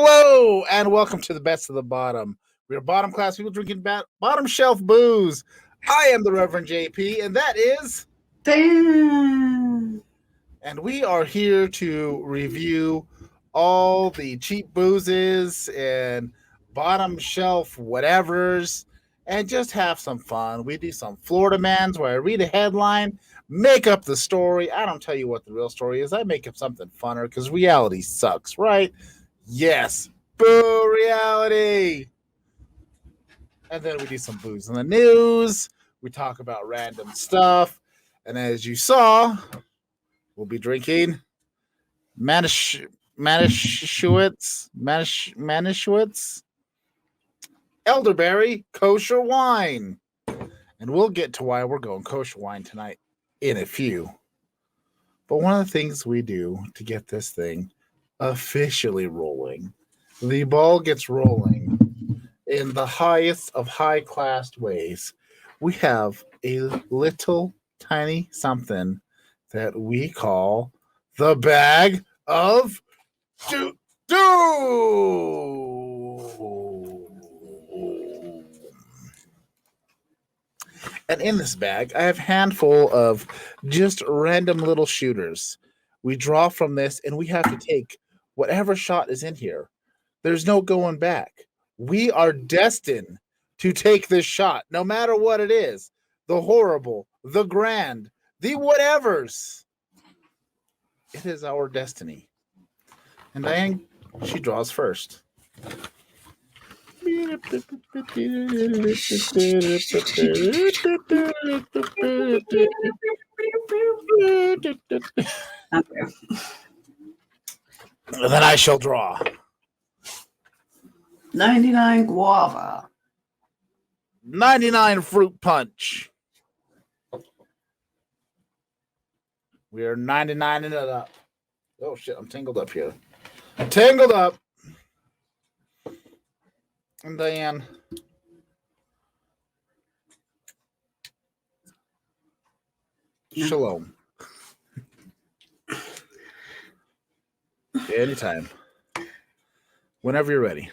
Hello and welcome to the Best of the Bottom. We are bottom class people drinking bottom shelf booze. I am the Reverend JP, and that is Dan. And we are here to review all the cheap boozes and bottom shelf whatevers and just have some fun. We do some Florida Mans where I read a headline, make up the story. I don't tell you what the real story is. I make up something funner because reality sucks, right? Yes. Boo reality. And then we do some booze in the news. We talk about random stuff. And as you saw, we'll be drinking Manishewitz Elderberry Kosher Wine. And we'll get to why we're going kosher wine tonight in a few. But one of the things we do to get this thing officially rolling, the ball gets rolling in the highest of high-class ways. We have a little tiny something that we call the bag of do. And in this bag, I have a handful of just random little shooters. We draw from this, and we have to take whatever shot is in here. There's no going back. We are destined to take this shot, no matter what it is. The horrible, the grand, the whatevers. It is our destiny. And Diane, she draws first. Okay. Then I shall draw. 99 guava. 99 fruit punch. We are 99 in it up. Oh shit, I'm tangled up here. Tangled up. And Diane. Shalom. Anytime. Whenever you're ready.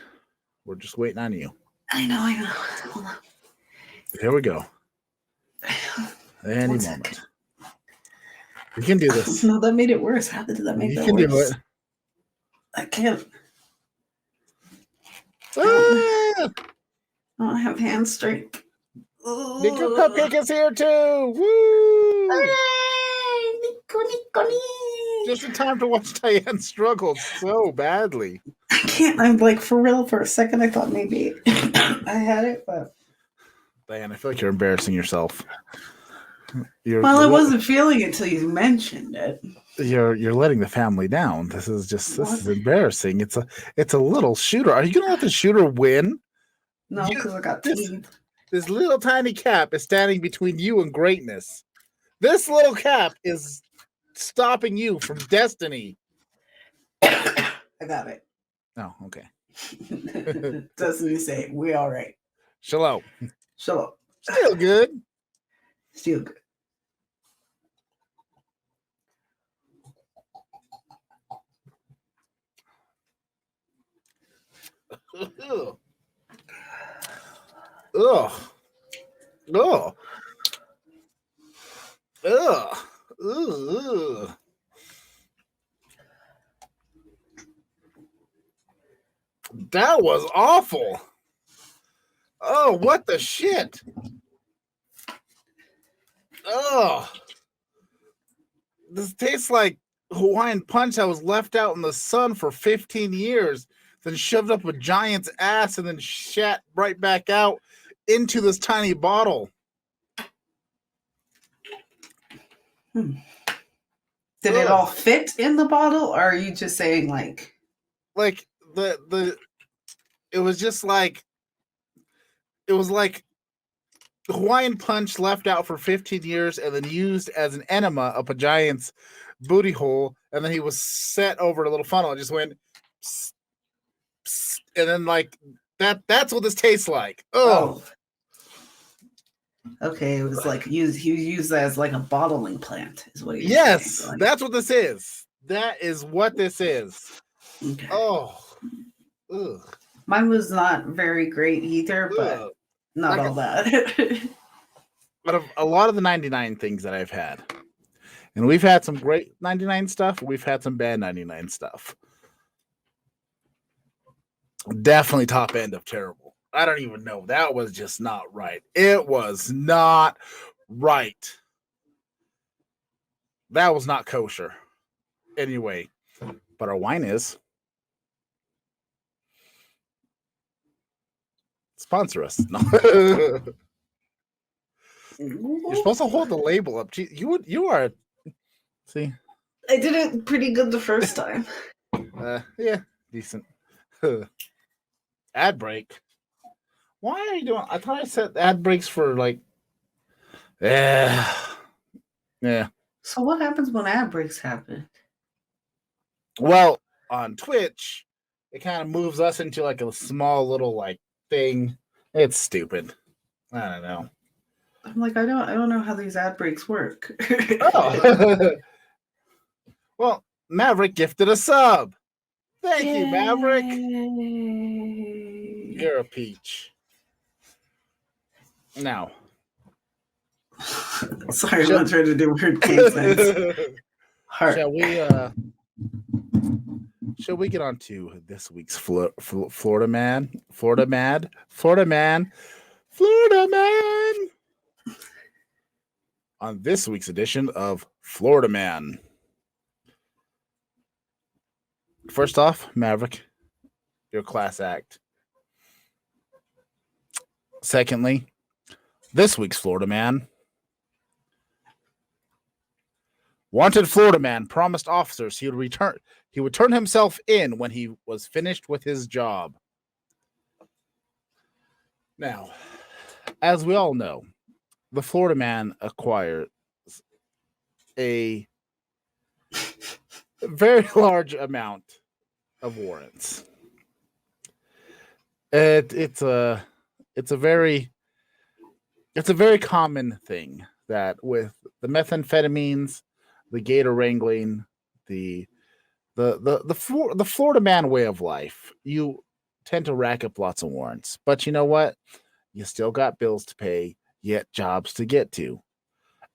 We're just waiting on you. I know. Hold on. Here we go. Any moment. You can do this. No, that made it worse. How did that make it worse? You can do it. I can't. I don't have hand strength. Nico Cupcake is here too. Woo! Hooray! Nico. Just in time to watch Diane struggle so badly. I can't. I'm like, for real, for a second, I thought maybe I had it, but. Diane, I feel like you're embarrassing yourself. I wasn't feeling it until you mentioned it. You're letting the family down. This is embarrassing. It's a little shooter. Are you gonna let the shooter win? No, because I got teeth. This little tiny cap is standing between you and greatness. This little cap is stopping you from destiny. I got it. Oh, okay. Doesn't he say we all right? Shalom. Still good. Still good. Ugh. Ugh. Ugh. Ugh. Ugh. That was awful. Oh, what the shit? Oh. This tastes like Hawaiian punch that was left out in the sun for 15 years, then shoved up a giant's ass and then shat right back out into this tiny bottle. Did it all fit in the bottle, or are you just saying like the it was just like it was like Hawaiian punch left out for 15 years and then used as an enema up a giant's booty hole, and then he was set over a little funnel and just went psst, psst, and then like that's what this tastes like. Oh. Okay, it was like he used that as like a bottling plant, is what he was Yes, saying. that's what this is. That is what this is. Okay. Oh. Ugh. Mine was not very great either, but Ugh. not Like all bad. out of a lot of the 99 things that I've had, and we've had some great 99 stuff, we've had some bad 99 stuff. Definitely top end of terrible. I don't even know. That was just not right. It was not right. That was not kosher. Anyway, but our wine is. Sponsor us. No. You're supposed to hold the label up. You are. See, I did it pretty good the first time. yeah, decent. Ad break. Why are you doing? I thought I set ad breaks for like. Yeah. So what happens when ad breaks happen? Well, on Twitch, it kind of moves us into like a small little like thing. It's stupid. I don't know. I'm like, I don't know how these ad breaks work. Oh. Well, Maverick gifted a sub. Thank you, Maverick. You're a peach. Now. Sorry, I'm not trying to do weird accents. Shall we get on to this week's Florida Man? Florida Man. On this week's edition of Florida Man. First off, Maverick, you're a class act. Secondly, this week's Florida Man. Wanted Florida man promised officers he would turn himself in when he was finished with his job. Now, as we all know, the Florida man acquired a very large amount of warrants. It's a very common thing that with the methamphetamines, the gator wrangling, the Florida man way of life, you tend to rack up lots of warrants. But you know what? You still got bills to pay, yet jobs to get to.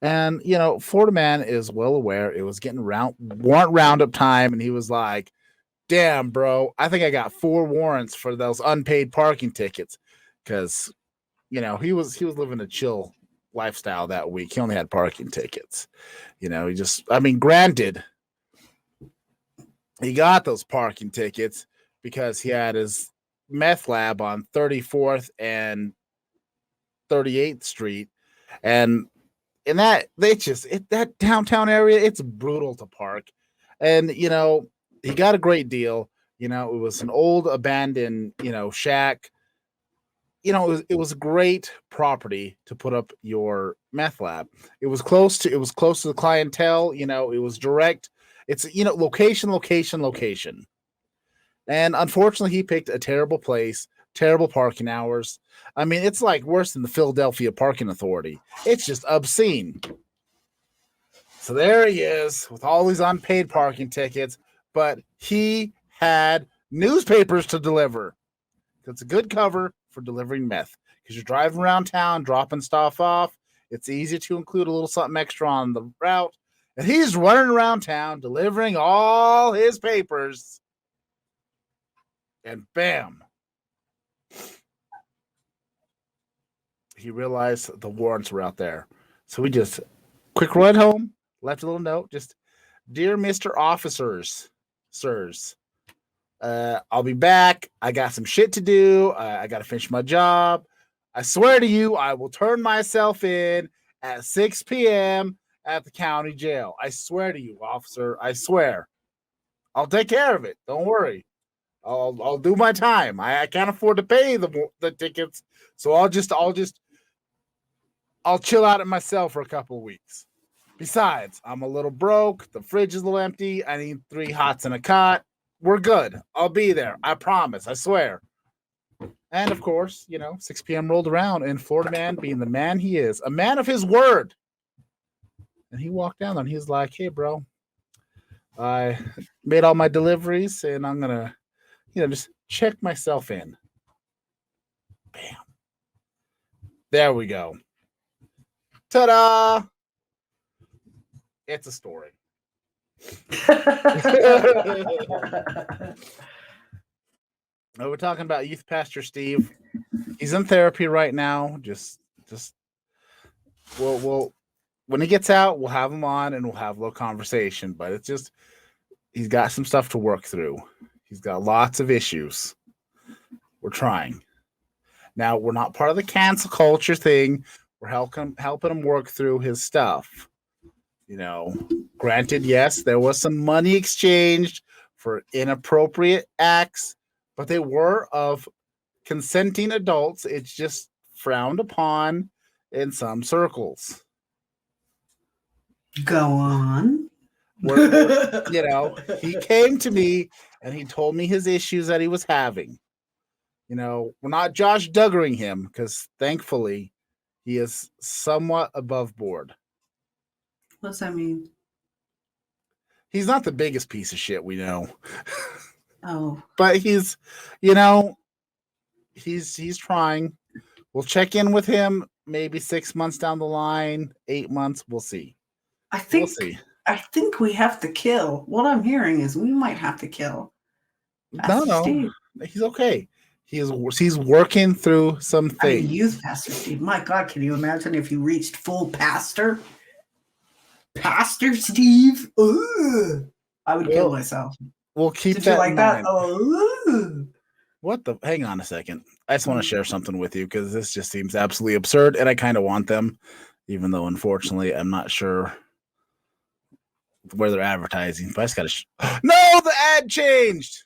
And, you know, Florida man is well aware it was getting warrant roundup time, and he was like, damn, bro, I think I got 4 warrants for those unpaid parking tickets. Because, you know, he was living a chill lifestyle that week. He only had parking tickets. You know, granted, he got those parking tickets because he had his meth lab on 34th and 38th Street. And in that, that downtown area, it's brutal to park. And, you know, he got a great deal. You know, it was an old abandoned, you know, shack. You know, it was a great property to put up your meth lab. It was close to the clientele. You know, it was direct. It's, you know, location. And unfortunately, he picked a terrible place, terrible parking hours. I mean, it's like worse than the Philadelphia Parking Authority. It's just obscene. So there he is with all these unpaid parking tickets, but he had newspapers to deliver. It's a good cover for delivering meth because you're driving around town, dropping stuff off. It's easy to include a little something extra on the route. And he's running around town delivering all his papers. And bam. He realized the warrants were out there. So we just quick run home, left a little note, just, dear Mr. Officers, sirs, I'll be back. I got some shit to do. I got to finish my job. I swear to you, I will turn myself in at 6 p.m. at the county jail. I swear to you, officer. I swear. I'll take care of it. Don't worry. I'll do my time. I can't afford to pay the tickets, so I'll chill out at myself for a couple of weeks. Besides, I'm a little broke. The fridge is a little empty. I need 3 hots and a cot. We're good. I'll be there. I promise. I swear. And of course, you know, 6 p.m. rolled around, and Florida man, being the man he is, a man of his word, and he walked down and he's like, hey, bro, I made all my deliveries, and I'm going to, you know, just check myself in. Bam. There we go. Ta-da! It's a story. We're talking about youth pastor Steve. He's in therapy right now. Just we'll when he gets out, we'll have him on and we'll have a little conversation. But it's just he's got some stuff to work through. He's got lots of issues. We're trying. Now we're not part of the cancel culture thing. We're helping him work through his stuff. You know, granted, yes, there was some money exchanged for inappropriate acts, but they were of consenting adults. It's just frowned upon in some circles. Go on. You know, he came to me and he told me his issues that he was having. You know, we're not Josh Duggering him because thankfully he is somewhat above board. What's that mean? He's not the biggest piece of shit we know. Oh. But he's, you know, he's trying. We'll check in with him maybe 6 months down the line, 8 months. We'll see. We'll see. I think we have to kill. What I'm hearing is we might have to kill. No, Steve. He's okay. He's working through some things. Youth pastor Steve. My God, can you imagine if you reached full pastor? Pastor Steve. Ugh. I would kill myself. We'll keep Did that you like in that? mind. Oh. What the? Hang on a second. I just want to share something with you because this just seems absolutely absurd, and I kind of want them, even though unfortunately I'm not sure where they're advertising. But I just gotta. No, the ad changed.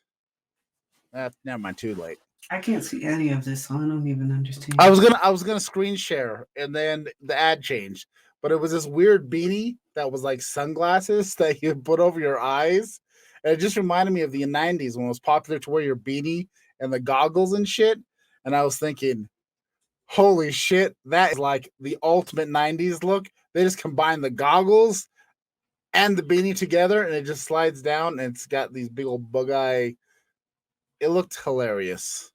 Never mind. Too late. I can't see any of this, so I don't even understand. I was gonna screen share, and then the ad changed, but it was this weird beanie that was like sunglasses that you put over your eyes, and it just reminded me of the 90s when it was popular to wear your beanie and the goggles and shit. And I was thinking, holy shit, that is like the ultimate 90s look. They just combine the goggles and the beanie together, and it just slides down, and it's got these big old bug eye. It looked hilarious.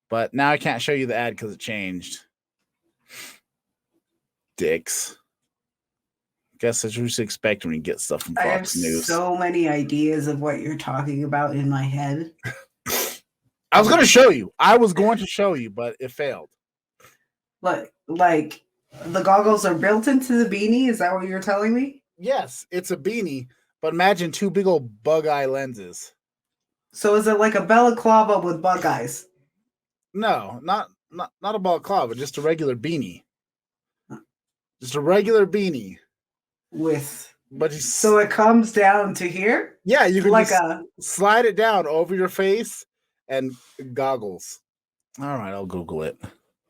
But now I can't show you the ad because it changed. Dicks. Guess that's what you should expect when you get stuff from Fox News. I have so many ideas of what you're talking about in my head. I was going to show you. I was going to show you, but it failed. Like the goggles are built into the beanie? Is that what you're telling me? Yes, it's a beanie, but imagine two big old bug eye lenses. So is it like a balaclava with bug eyes? No, not a balaclava, just a regular beanie. Just a regular beanie. So it comes down to here? Yeah, you can like slide it down over your face and goggles. All right, I'll Google it.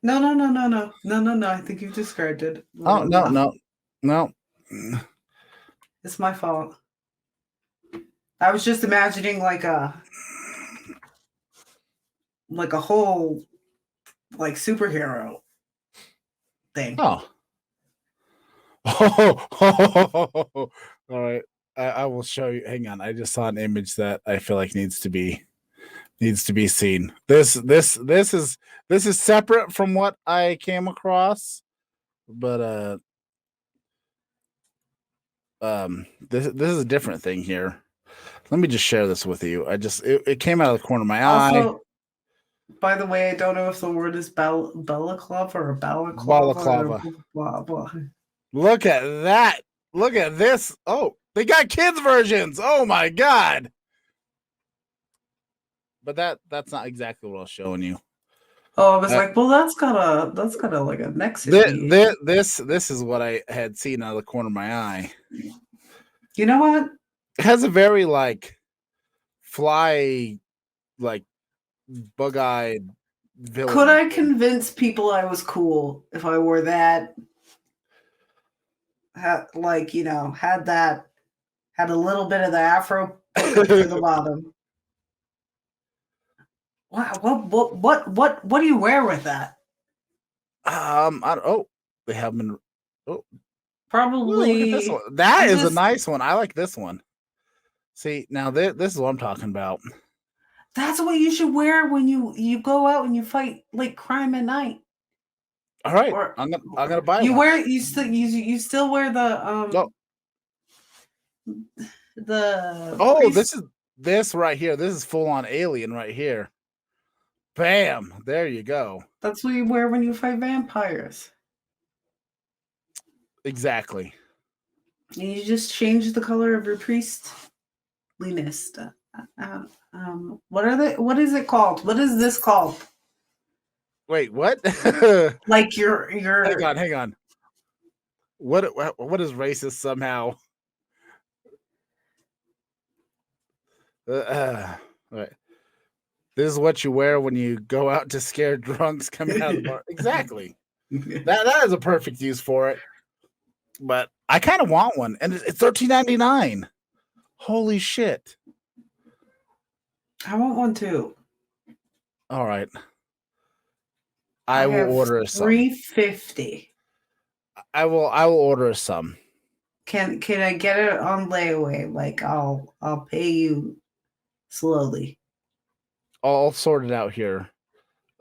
No. I think you've described it. Oh, no. It's my fault. I was just imagining like a whole like superhero thing. Oh. All right. I will show you. Hang on. I just saw an image that I feel like needs to be seen. This is separate from what I came across, but this is a different thing here. Let me just share this with you. It came out of the corner of my eye. By the way, I don't know if the word is balaclava or balaclava. Balaclava. Look at that. Look at this. Oh, they got kids versions. Oh my God. But that's not exactly what I was showing you. Oh, I was like, well, that's got a like a nexus. This is what I had seen out of the corner of my eye. You know what? It has a very like fly, like bug-eyed villain. Could I convince people I was cool if I wore that? Had a little bit of the afro to the bottom. Wow, what do you wear with that? They have been. Oh, probably. Ooh, look at this one. That is a nice one. I like this one. See, now this is what I'm talking about. That's what you should wear when you go out and you fight like crime at night. All right, Or I'm gonna buy you one. wear you still wear Oh, the oh, priest. this right here. This is full on alien right here. Bam! There you go. That's what you wear when you fight vampires. Exactly. And you just change the color of your priestliness. What are they? What is it called? What is this called? Wait, what? Like your hang on. What is racist somehow? Right. This is what you wear when you go out to scare drunks coming out of the bar. Exactly. That is a perfect use for it. But I kind of want one, and it's $13.99. Holy shit! I want one too. All right, I will order some. $3.50. I will order some. Can I get it on layaway? Like I'll pay you slowly. I'll sort it out here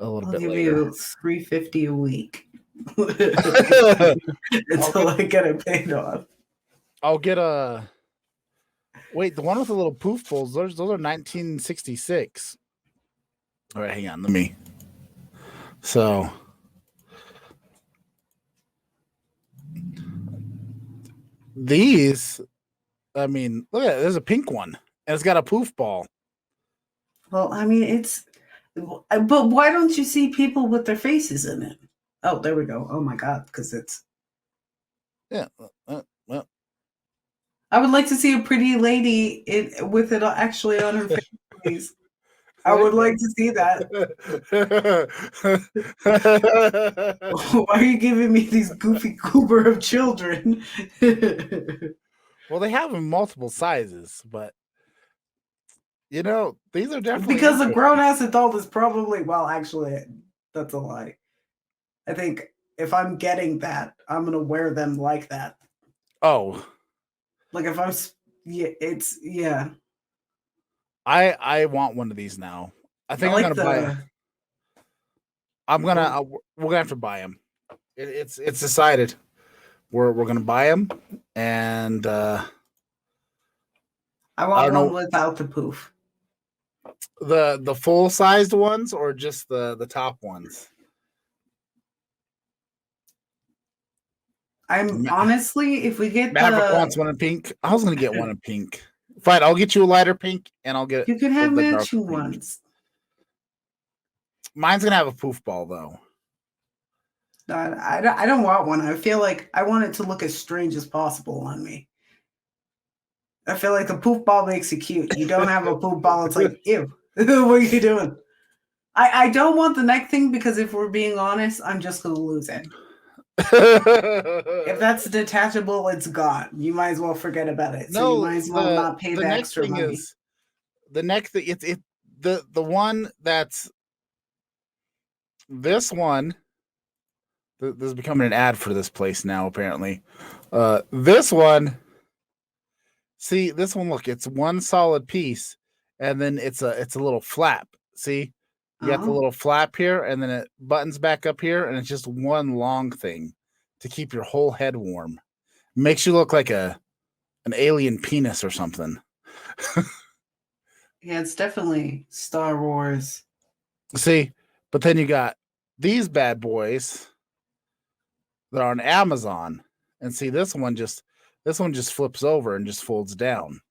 a little I'll bit give later. you $3.50 a week until I get it paid off. I'll get a. Wait, the one with the little poof bowls. Those are 1966. All right, hang on. Let me. So. These, I mean, look at it. There's a pink one, and it's got a poof ball. Well, I mean, but why don't you see people with their faces in it? Oh, there we go. Oh my God, because it's. Yeah. Well, I would like to see a pretty lady with it actually on her face, please. I would like to see that. Why are you giving me these goofy goober of children? Well, they have them in multiple sizes, but these are definitely Because a grown ass adult is probably, well, actually, that's a lie. I think if I'm getting that, I'm gonna wear them like that. Oh, Like if I'm, yeah. I want one of these now. I think I I'm like gonna buy it. We're gonna have to buy them. It's decided. We're gonna buy them, and I I want don't one know without the poof. the full sized ones or just the top ones. I'm honestly, if we get Maverick wants one in pink. I was gonna get one in pink. Fine, I'll get you a lighter pink, and I'll get you can have the darker matching pink. ones. Mine's gonna have a poof ball though. I don't want one. I feel like I want it to look as strange as possible on me. I feel like the poof ball makes it cute. You don't have a poof ball, it's like, ew. What are you doing? I don't want the neck thing because if we're being honest, I'm just gonna lose it. If that's detachable, it's gone. You might as well forget about it. So you might as well not pay the extra money. The neck thing. The one that's this one. This is becoming an ad for this place now. Apparently, this one. See this one. Look, it's one solid piece, and then it's a little flap. See, you got the little flap here, and then it buttons back up here, and it's just one long thing to keep your whole head warm. Makes you look like an alien penis or something. Yeah, it's definitely Star Wars. See, but then you got these bad boys that are on Amazon, and see this one just flips over and just folds down.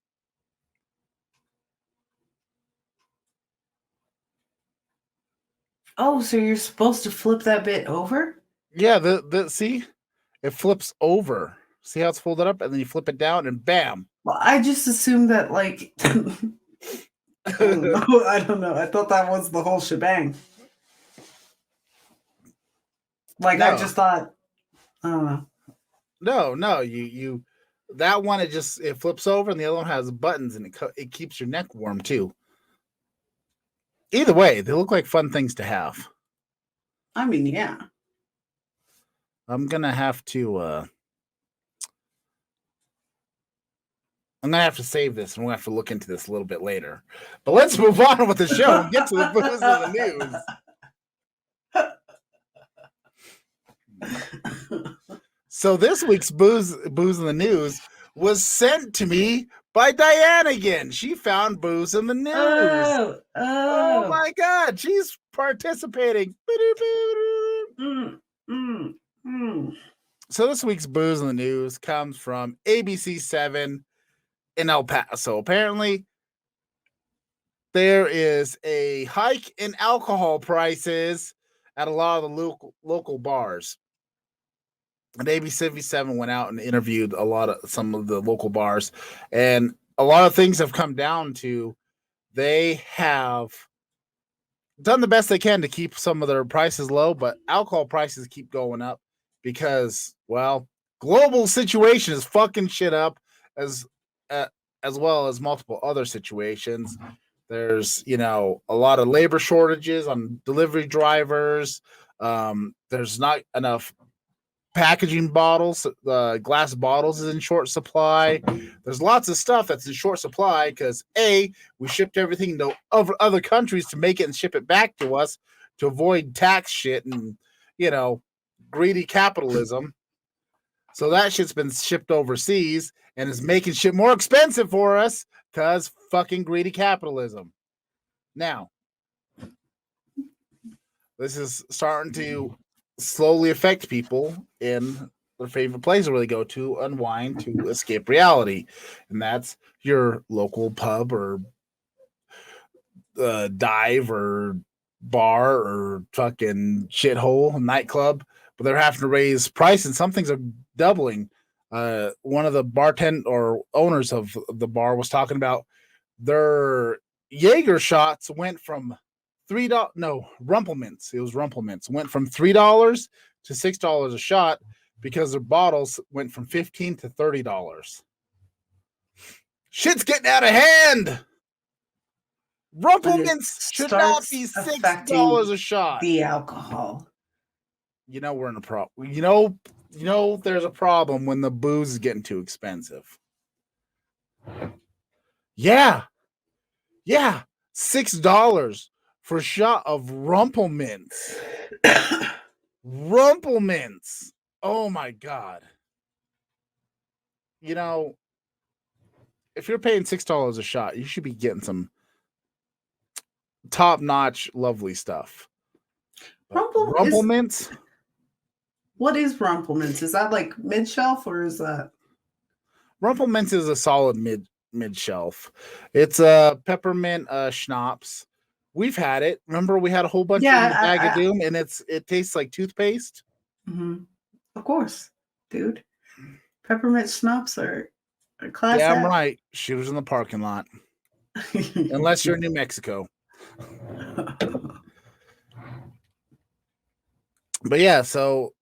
Oh, so you're supposed to flip that bit over? Yeah, see, it flips over. See how it's folded up, and then you flip it down, and bam. Well, I just assumed that, like, I don't know. I thought that was the whole shebang. Like, no. I just thought, I don't know. No, you that one it flips over, and the other one has buttons, and it keeps your neck warm too. Either way, they look like fun things to have. I mean, yeah. I'm gonna have to I'm gonna have to save this, and we'll have to look into this a little bit later. But let's move on with the show and get to the booze of the news. So this week's booze in the news was sent to me by Diane again. She found booze in the news. Oh my God, she's participating. So this week's booze in the news comes from ABC7 in El Paso. Apparently, there is a hike in alcohol prices at a lot of the local bars. And ABC7 went out and interviewed some of the local bars, and a lot of things have come down to they have done the best they can to keep some of their prices low, but alcohol prices keep going up because, well, global situation is fucking shit up as well as multiple other situations. There's, a lot of labor shortages on delivery drivers. There's not enough packaging bottles. Glass bottles is in short supply. There's lots of stuff that's in short supply because we shipped everything to other countries to make it and ship it back to us to avoid tax shit and greedy capitalism. So that shit's been shipped overseas and is making shit more expensive for us because fucking greedy capitalism. Now, this is starting to slowly affect people in their favorite place where they go to unwind, to escape reality. And that's your local pub or dive or bar or fucking shithole nightclub. But they're having to raise price, and some things are doubling. One of the bartend or owners of the bar was talking about their Jaeger shots went from $3. No, Rumplemints. It was Rumplemints. Went from $3 to $6 a shot because their bottles went from $15 to $30. Shit's getting out of hand. Rumplemints should not be $6 a shot. The alcohol. We're in a problem. There's a problem when the booze is getting too expensive. Yeah. $6 for a shot of Rumplemints. Rumplemints. Oh my God. If you're paying $6 a shot, you should be getting some top-notch, lovely stuff. Rumplemints? What is Rumplemints? Is that like mid-shelf or is that? Rumplemints is a solid mid-shelf. It's a peppermint schnapps. We've had it. Remember, we had a whole bunch of bag of doom, and it tastes like toothpaste. Mm-hmm. Of course, dude. Peppermint schnapps are class. Yeah, I'm right. Shooters in the parking lot. Unless you're in New Mexico. But yeah, so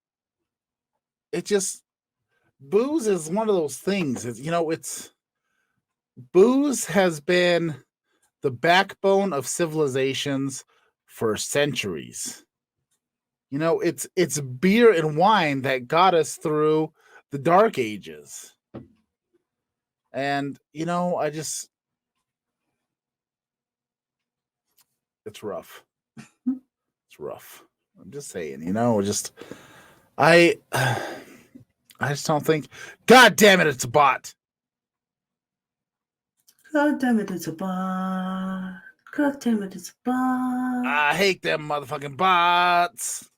it just booze is one of those things. Booze has been the backbone of civilizations for centuries. It's beer and wine that got us through the Dark Ages. And it's rough. It's rough. I'm just saying, I just don't think. God damn it, it's a bot. God damn it, it's a bot. God damn it, it's a bot. I hate them motherfucking bots.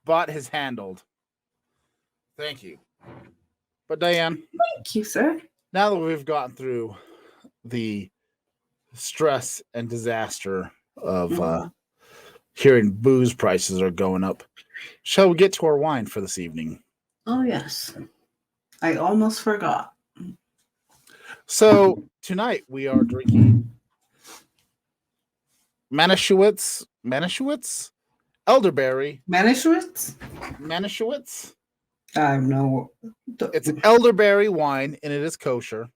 Bot has handled. Thank you. But Diane. Thank you, sir. Now that we've gotten through the stress and disaster of hearing booze prices are going up, shall we get to our wine for this evening? Oh, yes. I almost forgot. So tonight we are drinking Manishewitz Elderberry. Manishewitz? I know. It's an elderberry wine, and it is kosher.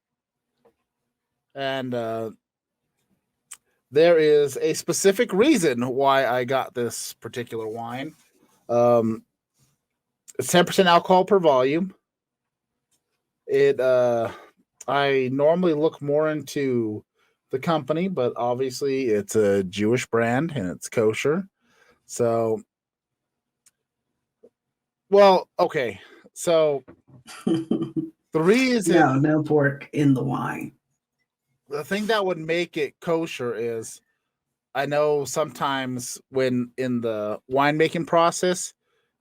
And there is a specific reason why I got this particular wine. It's 10% alcohol per volume. It I normally look more into the company, but obviously it's a Jewish brand and it's kosher. So, well, okay. So the reason, no pork in the wine. the thing that would make it kosher is I know sometimes when in the winemaking process,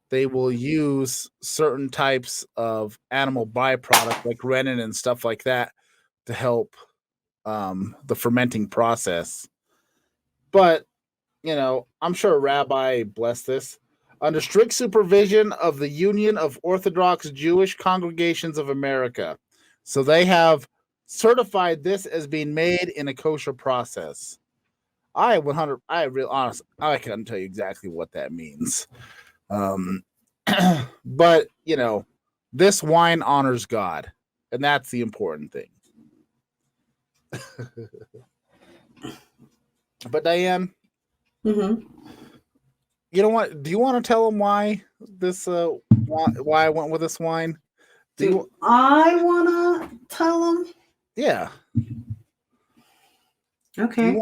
they will use certain types of animal byproduct like rennet and stuff like that to help the fermenting process. But, I'm sure a rabbi blessed this. Under strict supervision of the Union of Orthodox Jewish Congregations of America. So they have certified this as being made in a kosher process. I real honest, I couldn't tell you exactly what that means. But this wine honors God, and that's the important thing. But Diane, you know what? Do you want to tell them why this? Why I went with this wine? Do I want to tell them? Yeah. Okay.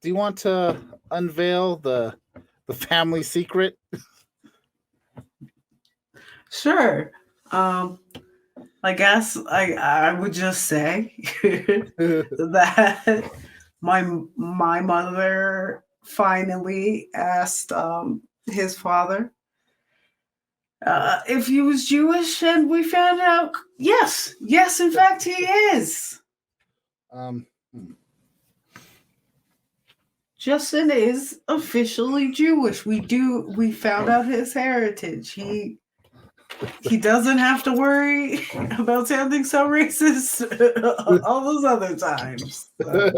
Do you want to unveil the family secret? Sure. I guess I would just say that my mother finally asked his father if he was Jewish, and we found out yes, in fact he is. Justin is officially Jewish. We found out his heritage. He doesn't have to worry about sounding so racist all those other times. So,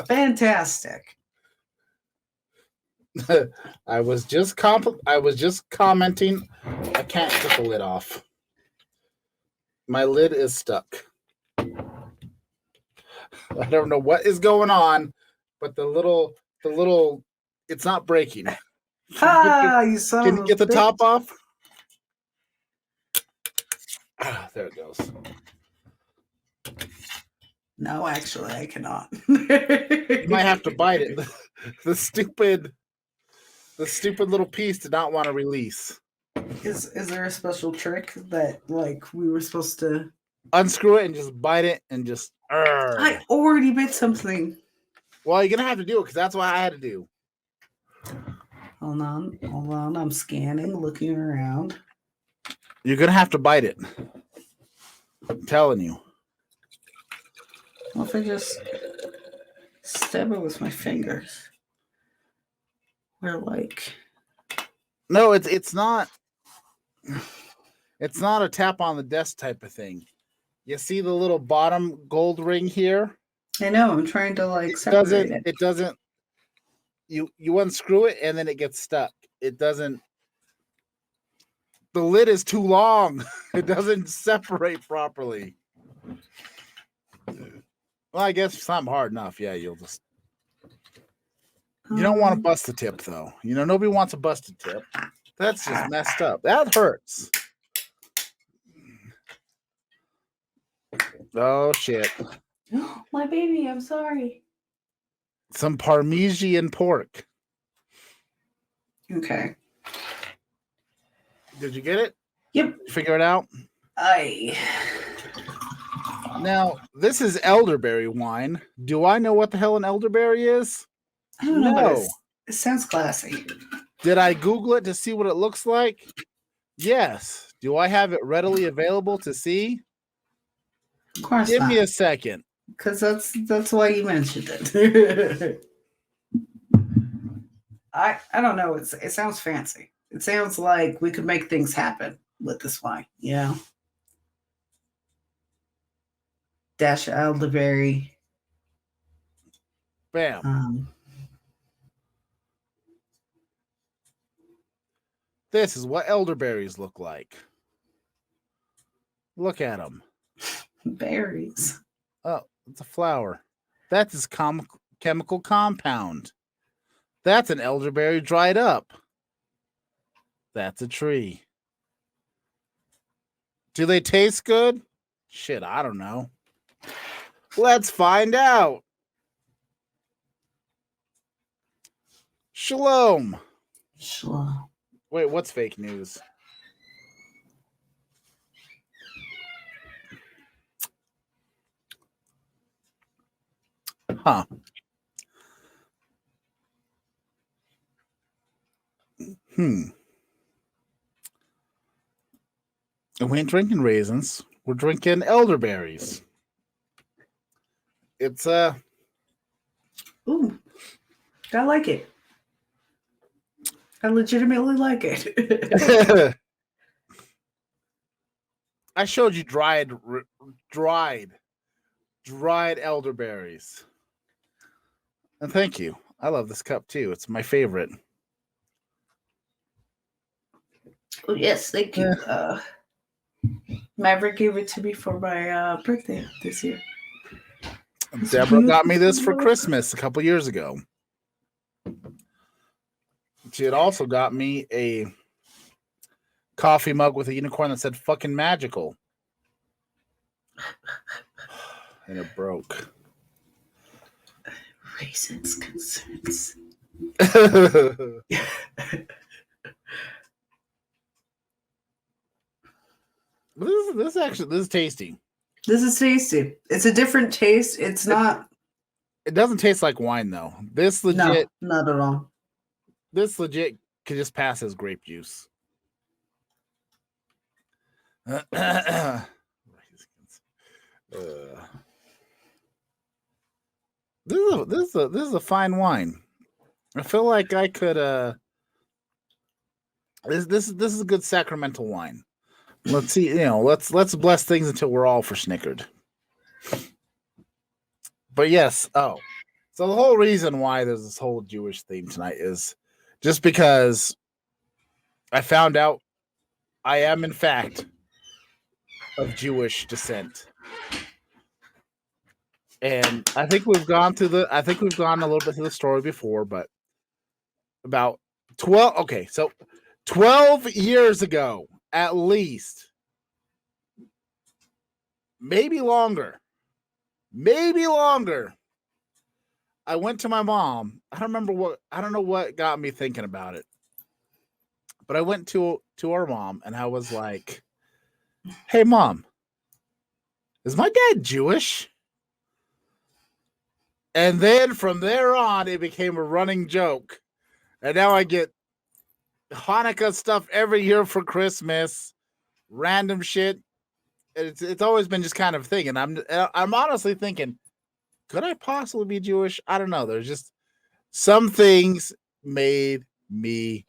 fantastic. I was just commenting. I can't get the lid off. My lid is stuck. I don't know what is going on, but the little it's not breaking. You son Can of you a get the bitch. top off? There it goes. No, actually, I cannot. You might have to bite it. The stupid little piece did not want to release. Is there a special trick that we were supposed to unscrew it and just bite it and just? I already bit something. Well, you're gonna have to do it because that's what I had to do. Hold on. I'm scanning, looking around. You're gonna have to bite it. I'm telling you. What if I just stab it with my fingers? No, it's not. It's not a tap on the desk type of thing. You see the little bottom gold ring here? I know. I'm trying to separate it. It doesn't. You unscrew it and then it gets stuck. It doesn't. The lid is too long. It doesn't separate properly. Well, I guess it's not hard enough. Yeah, you'll just. You don't want to bust the tip, though. Nobody wants a busted tip. That's just messed up. That hurts. Oh, shit. My baby, I'm sorry. Some Parmesan pork. Okay. Did you get it? Yep. Figure it out? Now, this is elderberry wine. Do I know what the hell an elderberry is? I don't know. No. It sounds classy. Did I Google it to see what it looks like? Yes. Do I have it readily available to see? Of course Give not. me a second. Because that's why you mentioned it. I don't know. It sounds fancy. It sounds like we could make things happen with this wine. Dash elderberry. Bam. This is what elderberries look like. Look at them. Berries. Oh, it's a flower. That's its chemical compound. That's an elderberry dried up. That's a tree. Do they taste good? Shit, I don't know. Let's find out. Shalom. Sure. Wait, what's fake news? Huh. We ain't drinking raisins. We're drinking elderberries. It's Ooh, I like it. I legitimately like it. I showed you dried elderberries. And thank you. I love this cup too. It's my favorite. Oh yes, thank you. Maverick gave it to me for my birthday this year. Deborah got me this for Christmas a couple years ago. She had also got me a coffee mug with a unicorn that said fucking magical. And it broke. Raisins concerns. This is tasty. This is tasty. It's a different taste. It's not. It doesn't taste like wine though. This legit. No, not at all. This legit could just pass as grape juice. This is a fine wine. I feel like I could. This is a good sacramental wine. Let's see. Let's bless things until we're all forsnickered. But yes. Oh, so the whole reason why there's this whole Jewish theme tonight is just because I found out I am in fact of Jewish descent. And I think we've gone a little bit through the story before, but about 12 years ago, at least, maybe longer, I went to my mom. I don't know what got me thinking about it, but I went to our mom and I was like, "Hey mom, is my dad Jewish?" And then from there on, it became a running joke. And now I get Hanukkah stuff every year for Christmas, random shit. It's always been just kind of a thing. And I'm honestly thinking, could I possibly be Jewish? I don't know. There's just some things made me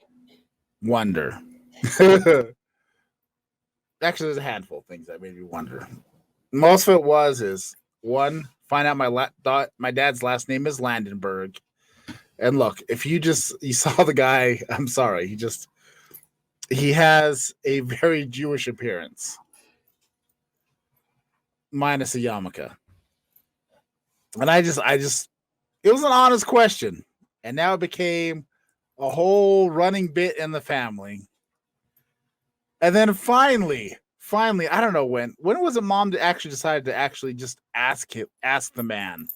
wonder. Actually, there's a handful of things that made me wonder. Most of it is one, find out my dad's last name is Landenberg. And look, if you saw the guy, I'm sorry, he has a very Jewish appearance. Minus a yarmulke. And it was an honest question. And now it became a whole running bit in the family. And then finally, I don't know when was it mom to actually decide to actually just ask the man.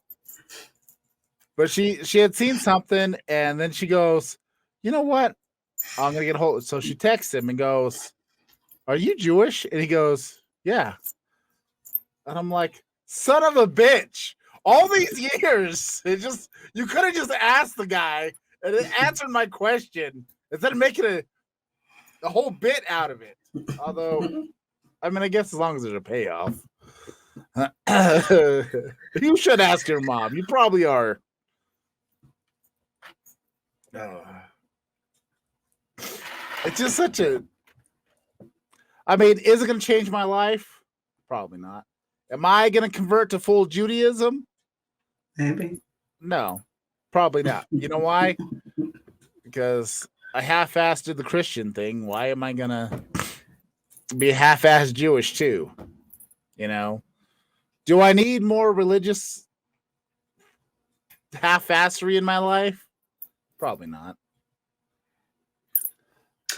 But she had seen something, and then she goes, "You know what? I'm gonna get a hold." So she texts him and goes, "Are you Jewish?" And he goes, "Yeah." And I'm like, "Son of a bitch! All these years, you could have just asked the guy and it answered my question instead of making a whole bit out of it." Although, I mean, I guess as long as there's a payoff, you should ask your mom. You probably are. It's just such a. I mean, is it going to change my life? Probably not. Am I going to convert to full Judaism? Maybe. No, probably not. You know why? Because I half-assed did the Christian thing. Why am I going to be half-assed Jewish too? You know? Do I need more religious half-assery in my life? Probably not.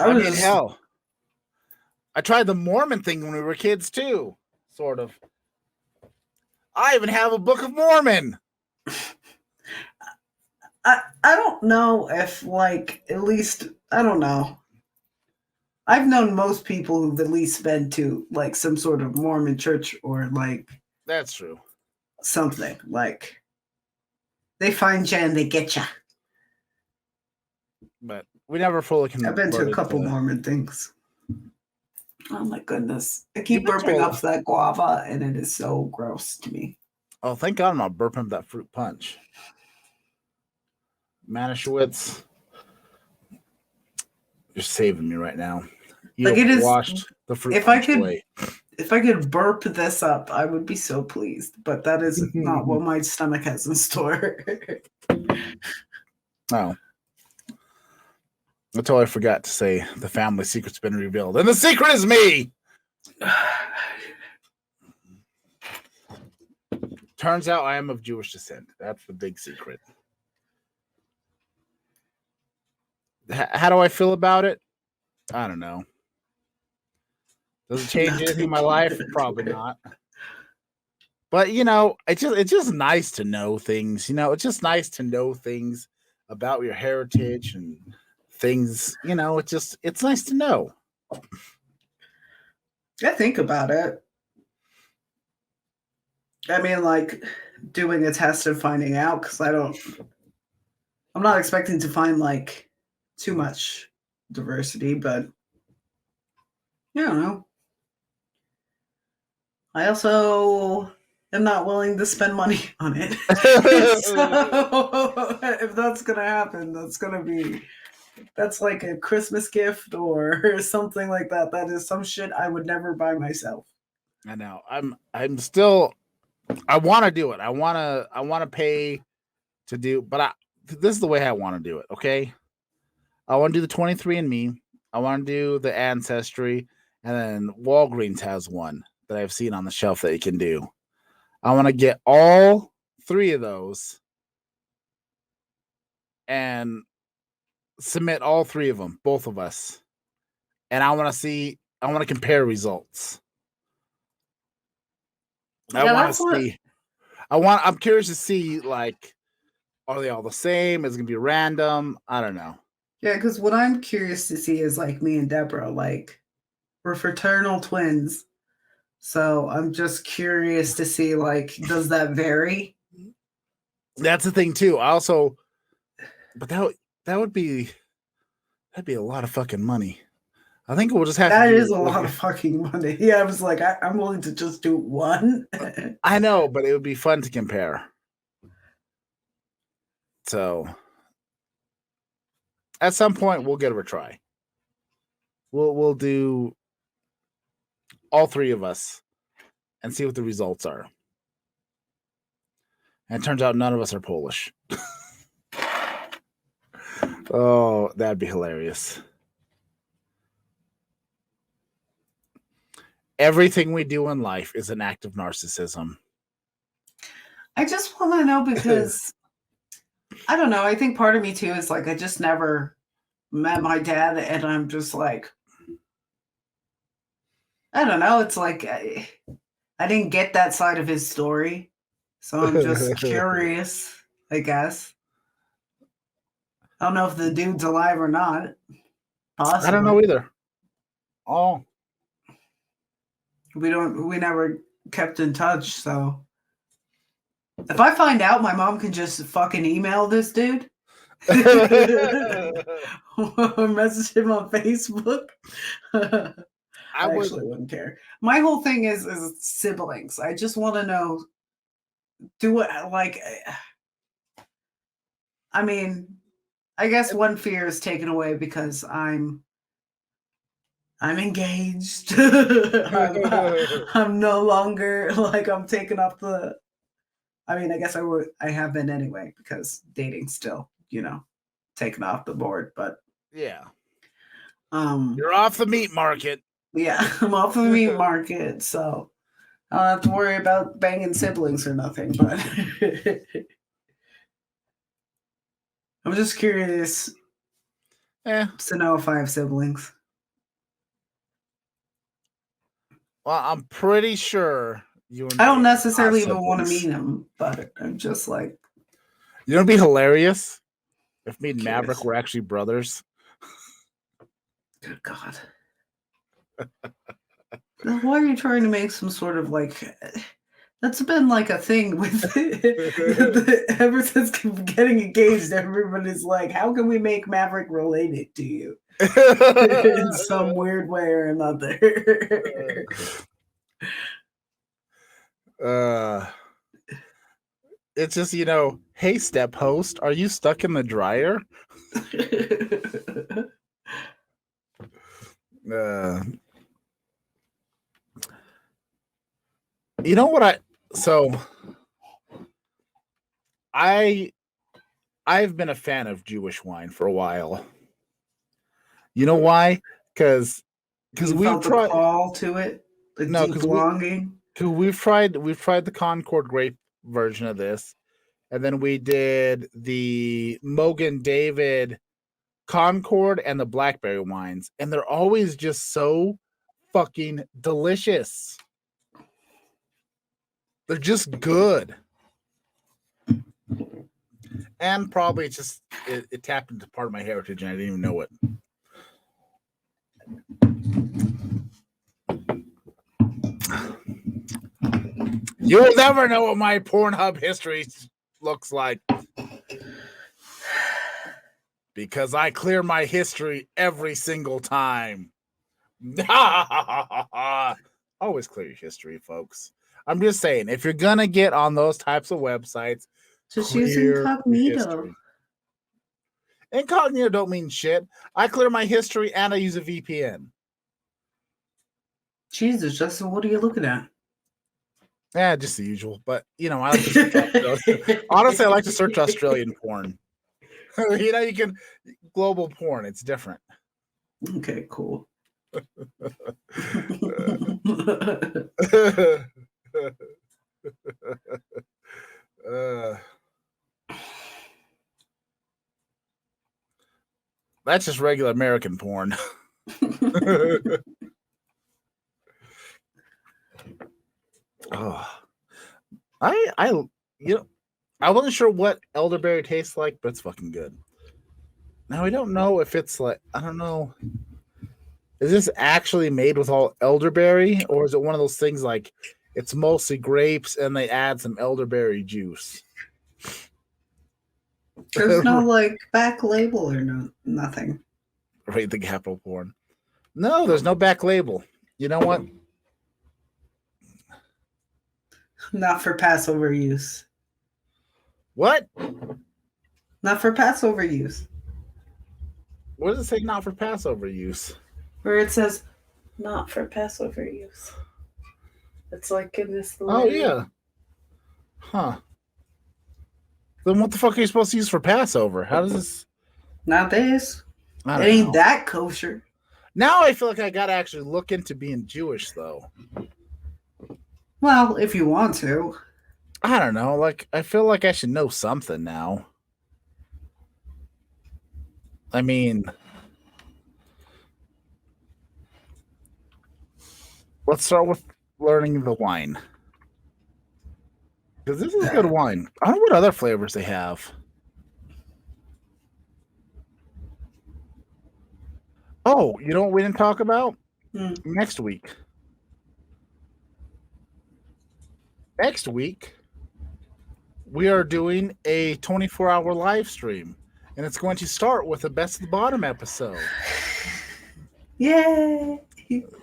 I mean, hell. I tried the Mormon thing when we were kids too, sort of. I even have a Book of Mormon. I don't know if, like, at least, I don't know. I've known most people who've at least been to, like, some sort of Mormon church or, like, That's true. something. Like, they find you and they get you. But we never fully I've been to a converted couple Mormon things. Oh my goodness. I keep You've been to burping a- up that guava and it is so gross to me. Oh, thank God I'm not burping that fruit punch. Manishewitz, you're saving me right now. You Like, have it is- washed the fruit if I punch could- away. If I could burp this up, I would be so pleased. But that is not what my stomach has in store. Oh. I totally forgot to say the family secret's been revealed. And the secret is me! Turns out I am of Jewish descent. That's the big secret. How do I feel about it? I don't know. Does it change anything in my life? Probably not. But it's just nice to know things. It's just nice to know things about your heritage and things. It's nice to know. I think about it. I mean, like, doing a test and finding out, because I'm not expecting to find, like, too much diversity, but I don't know. I also am not willing to spend money on it. So if that's going to happen, that's like a Christmas gift or something like that. That is some shit I would never buy myself. I know. I'm still. I want to do it. I want to pay to do, but this is the way I want to do it. Okay. I want to do the 23andMe. I want to do the Ancestry, and then Walgreens has one that I've seen on the shelf that you can do. I want to get all 3 of those and submit all 3 of them, both of us. And I want to compare results. I'm curious to see, like, are they all the same? Is it going to be random? I don't know. Yeah, because what I'm curious to see is, like, me and Deborah, like, we're fraternal twins. So I'm just curious to see, like, does that vary? That's the thing too. But that'd be a lot of fucking money. I think we'll just have that to. That is a lot of fucking money. Yeah, I was like, I'm willing to just do one. I know, but it would be fun to compare. So at some point we'll give it a try. We'll do all 3 of us and see what the results are. And it turns out none of us are Polish. Oh, that'd be hilarious. Everything we do in life is an act of narcissism. I just want to know because I don't know. I think part of me too is like I just never met my dad, and I'm just like, I don't know. It's like I didn't get that side of his story, so I'm just curious, I guess. I don't know if the dude's alive or not. Possibly. I don't know either. Oh. We never kept in touch, so if I find out, my mom can just fucking email this dude. Or message him on Facebook. I actually wouldn't care. My whole thing is siblings. I just want to know, do it like, I mean, I guess one fear is taken away because I'm engaged. I'm no longer like I'm taking off the. I mean, I guess I have been anyway because dating's still, taken off the board. But yeah, you're off the meat market. Yeah, I'm off the meat market, so I don't have to worry about banging siblings or nothing. But I'm just curious to know if I have siblings. Well, I'm pretty sure you. I don't necessarily even want to siblings. meet him, but I'm just like, You know, it'd be hilarious if me and Curious. Maverick were actually brothers. good God. Now, why are you trying to make some sort of like? That's been like a thing with ever since getting engaged. Everybody's like, "How can we make Maverick related to you in some weird way or another?" It's just, you know, hey, step host, are you stuck in the dryer? You know what I've been a fan of Jewish wine for a while. You know why? Because we've tried the call to it, the deep longing. We've tried the Concord grape version of this, and then we did the Mogan David Concord and the Blackberry wines, and they're always just so fucking delicious. They're just good. And probably just it tapped into part of my heritage and I didn't even know it. You'll never know what my Pornhub history looks like. Because I clear my history every single time. Always clear your history, folks. I'm just saying, if you're going to get on those types of websites, just use incognito. Incognito don't mean shit. I clear my history and I use a VPN. Jesus, Justin, what are you looking at? Yeah, just the usual. But, you know, I like to honestly, I like to search Australian porn. You know, you can global porn. It's different. Okay, cool. That's just regular American porn. Oh, I wasn't sure what elderberry tastes like, but it's fucking good. Now I don't know if it's like, I don't know. Is this actually made with all elderberry, or is it one of those things like it's mostly grapes and they add some elderberry juice? There's no like back label or nothing. Right, the capital porn. No, there's no back label. You know what? Not for Passover use. What? Not for Passover use. What does it say not for Passover use? Where it says not for Passover use. It's like in this letter. Oh, yeah. Huh. Then what the fuck are you supposed to use for Passover? How does this... Not this. It ain't that kosher. Now I feel like I gotta actually look into being Jewish, though. Well, if you want to. I don't know. Like, I feel like I should know something now. I mean, let's start with learning the wine. Because this is good wine. I don't know what other flavors they have. Oh, you know what we didn't talk about? Next week. Next week, we are doing a 24-hour live stream. And it's going to start with a Best of the Bottom episode. Yay!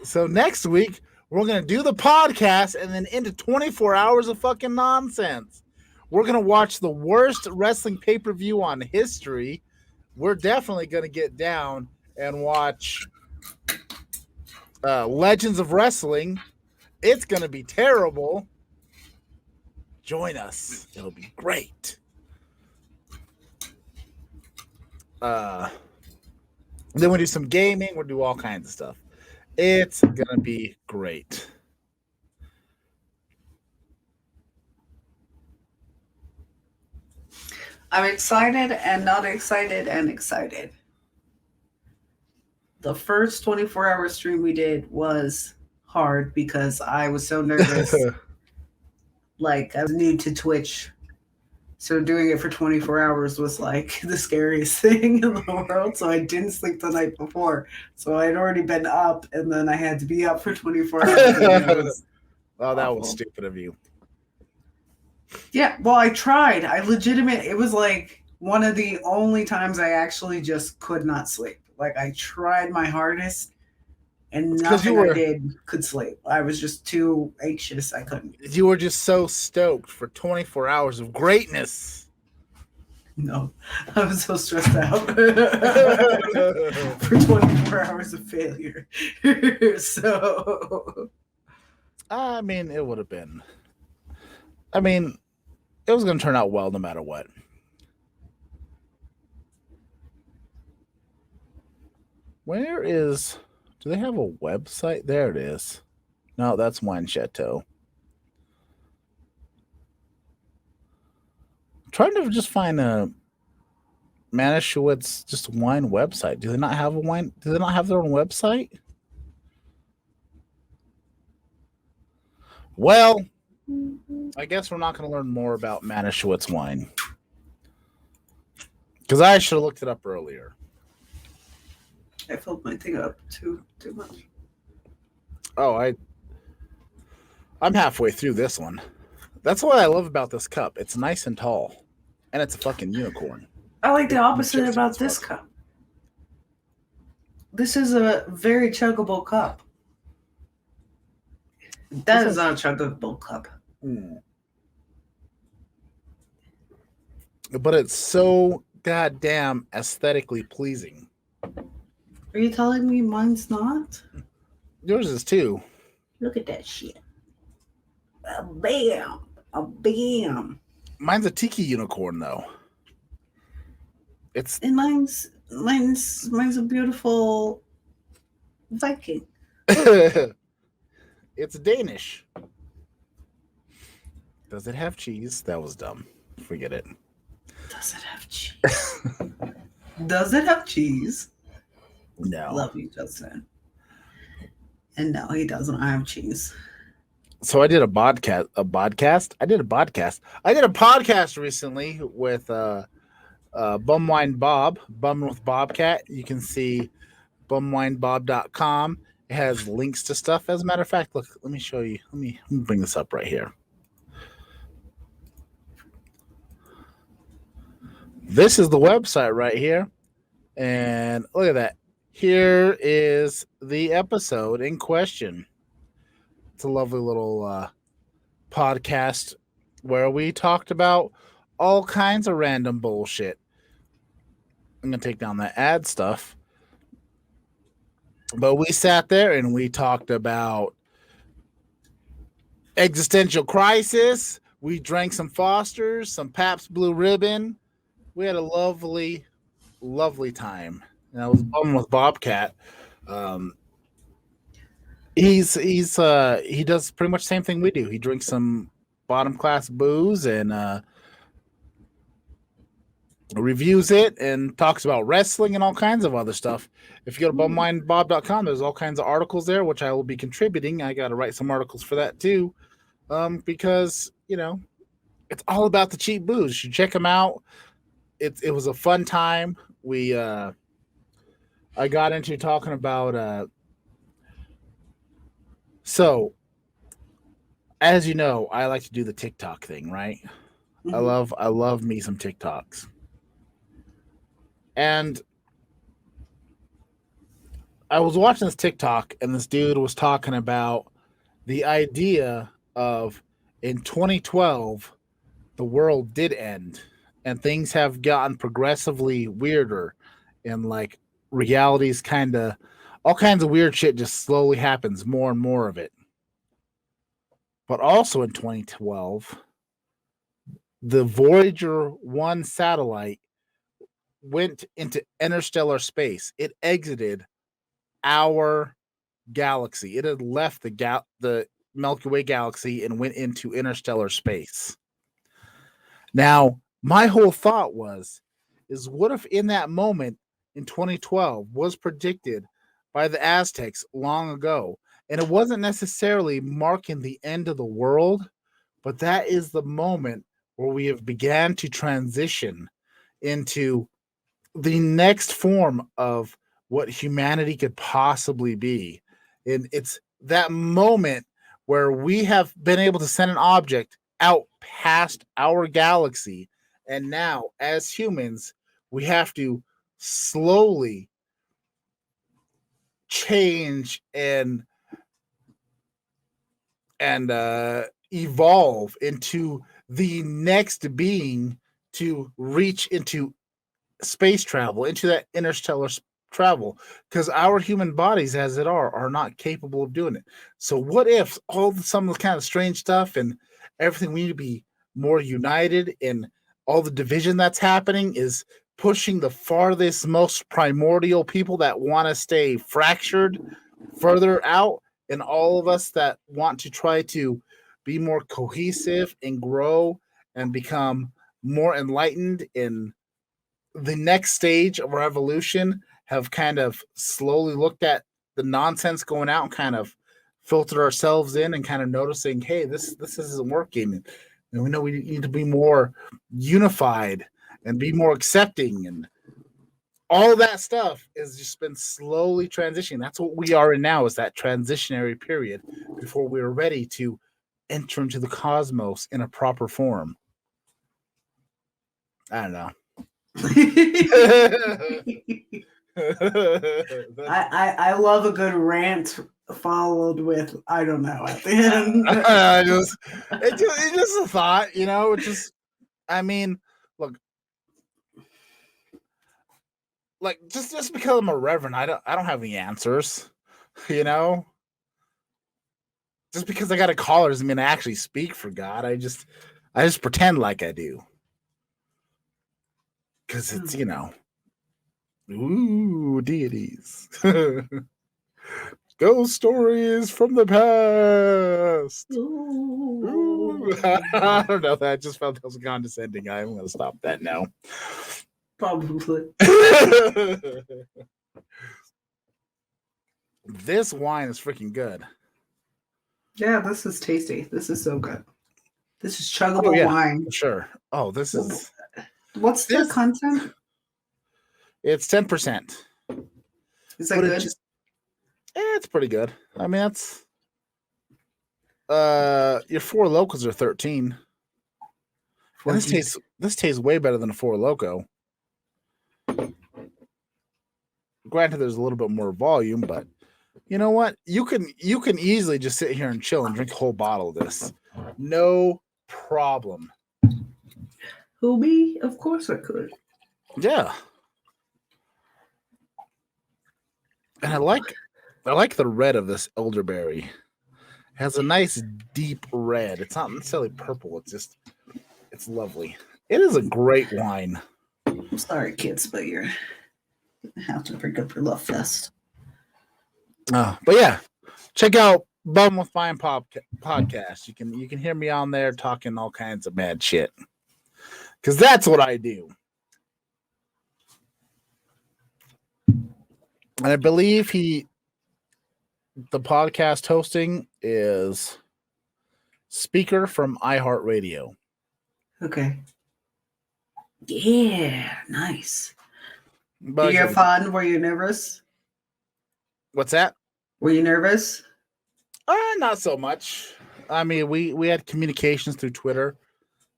So next week, we're going to do the podcast and then into 24 hours of fucking nonsense. We're going to watch the worst wrestling pay-per-view on history. We're definitely going to get down and watch Legends of Wrestling. It's going to be terrible. Join us. It'll be great. Then we do some gaming. We'll do all kinds of stuff. It's gonna be great. I'm excited and not excited and excited. The first 24-hour stream we did was hard because I was so nervous. Like, I was new to Twitch. So doing it for 24 hours was like the scariest thing in the world. So I didn't sleep the night before. So I had already been up, and then I had to be up for 24 hours. And it was Oh, that awful. was stupid of you. Yeah, well, I tried. It was like one of the only times I actually just could not sleep. Like, I tried my hardest, and nothing I did could sleep. I was just too anxious. I couldn't. You were just so stoked for 24 hours of greatness. No, I was so stressed out for 24 hours of failure. So, I mean, it would have been. I mean, it was going to turn out well no matter what. Where is... Do they have a website? There it is. No, that's Wine Chateau. I'm trying to just find a Manishewitz just wine website. Do they not have a wine? Do they not have their own website? Well, I guess we're not going to learn more about Manishewitz Wine. Because I should have looked it up earlier. I filled my thing up too much. Oh, I'm halfway through this one. That's what I love about this cup. It's nice and tall. And it's a fucking unicorn. I like the opposite about this cup. This is a very chuggable cup. That is not a chuggable cup. But it's so goddamn aesthetically pleasing. Are you telling me mine's not? Yours is too. Look at that shit. A bam. A bam. Mine's a tiki unicorn, though. And mine's a beautiful Viking. It's Danish. Does it have cheese? That was dumb. Forget it. Does it have cheese? Does it have cheese? No. Love you, Justin. And no, he doesn't have cheese. So I did a podcast. I did a podcast recently with Bumwine Bob, Bum with Bobcat. You can see bumwinebob.com. It has links to stuff. As a matter of fact, look, let me show you. Let me bring this up right here. This is the website right here. And look at that. Here is the episode in question. It's a lovely little podcast where we talked about all kinds of random bullshit. I'm going to take down that ad stuff. But we sat there and we talked about existential crisis. We drank some Fosters, some Pabst Blue Ribbon. We had a lovely, lovely time. And I was bumming with Bobcat. He does pretty much the same thing we do. He drinks some bottom class booze and reviews it and talks about wrestling and all kinds of other stuff. If you go to bumwinebob.com, there's all kinds of articles there, which I will be contributing. I got to write some articles for that too, because it's all about the cheap booze. You should check them out. It was a fun time. I got into talking about so as you know, I like to do the TikTok thing, right? Mm-hmm. I love me some TikToks. And I was watching this TikTok and this dude was talking about the idea of in 2012 the world did end and things have gotten progressively weirder and like reality's all kinds of weird shit just slowly happens, more and more of it. But also in 2012, the Voyager 1 satellite went into interstellar space. It exited our galaxy. It had left the Milky Way galaxy and went into interstellar space. Now, my whole thought is what if in that moment in 2012 was predicted by the Aztecs long ago, And it wasn't necessarily marking the end of the world, but that is the moment where we have began to transition into the next form of what humanity could possibly be. And it's that moment where we have been able to send an object out past our galaxy. And now, as humans, we have to slowly change and evolve into the next being to reach into space travel, into that interstellar travel, because our human bodies, as it are not capable of doing it. So, what if some of the kind of strange stuff and everything, we need to be more united, and all the division that's happening is pushing the farthest, most primordial people that want to stay fractured further out, and all of us that want to try to be more cohesive and grow and become more enlightened in the next stage of our evolution, have kind of slowly looked at the nonsense going out and kind of filtered ourselves in and kind of noticing, hey, this isn't working. And we know we need to be more unified and be more accepting, and all that stuff has just been slowly transitioning. That's what we are in now, is that transitionary period before we're ready to enter into the cosmos in a proper form. I don't know. I love a good rant followed with I don't know at the end. It's just a thought, you know. I mean, look, like just because I'm a reverend, I don't have any answers, you know. Just because I got a collar doesn't mean I actually speak for God. I just pretend like I do, because it's, you know, ooh, deities. Ghost stories from the past. Ooh. I don't know. I just felt that was condescending. I'm going to stop that now. Probably. This wine is freaking good. Yeah, this is tasty. This is so good. This is chuggable wine. Sure. Oh, this is. What's the content? It's 10%. Is that good? It's pretty good. I mean, that's your Four Locos are 13. And this tastes way better than a Four Loco. Granted, there's a little bit more volume, but you know what? You can easily just sit here and chill and drink a whole bottle of this. No problem. Who me? Of course I could. Yeah. And I like the red of this elderberry. It has a nice deep red. It's not necessarily purple. It's lovely. It is a great wine. I'm sorry, kids, but you're gonna have to drink up your love fest. But yeah, check out Bum with Wine podcast. You can hear me on there talking all kinds of bad shit, because that's what I do. And I believe the podcast hosting is Speaker from iHeartRadio. Okay. Yeah, nice. But did you have fun? Were you nervous? What's that? Were you nervous? Not so much. I mean, we had communications through Twitter.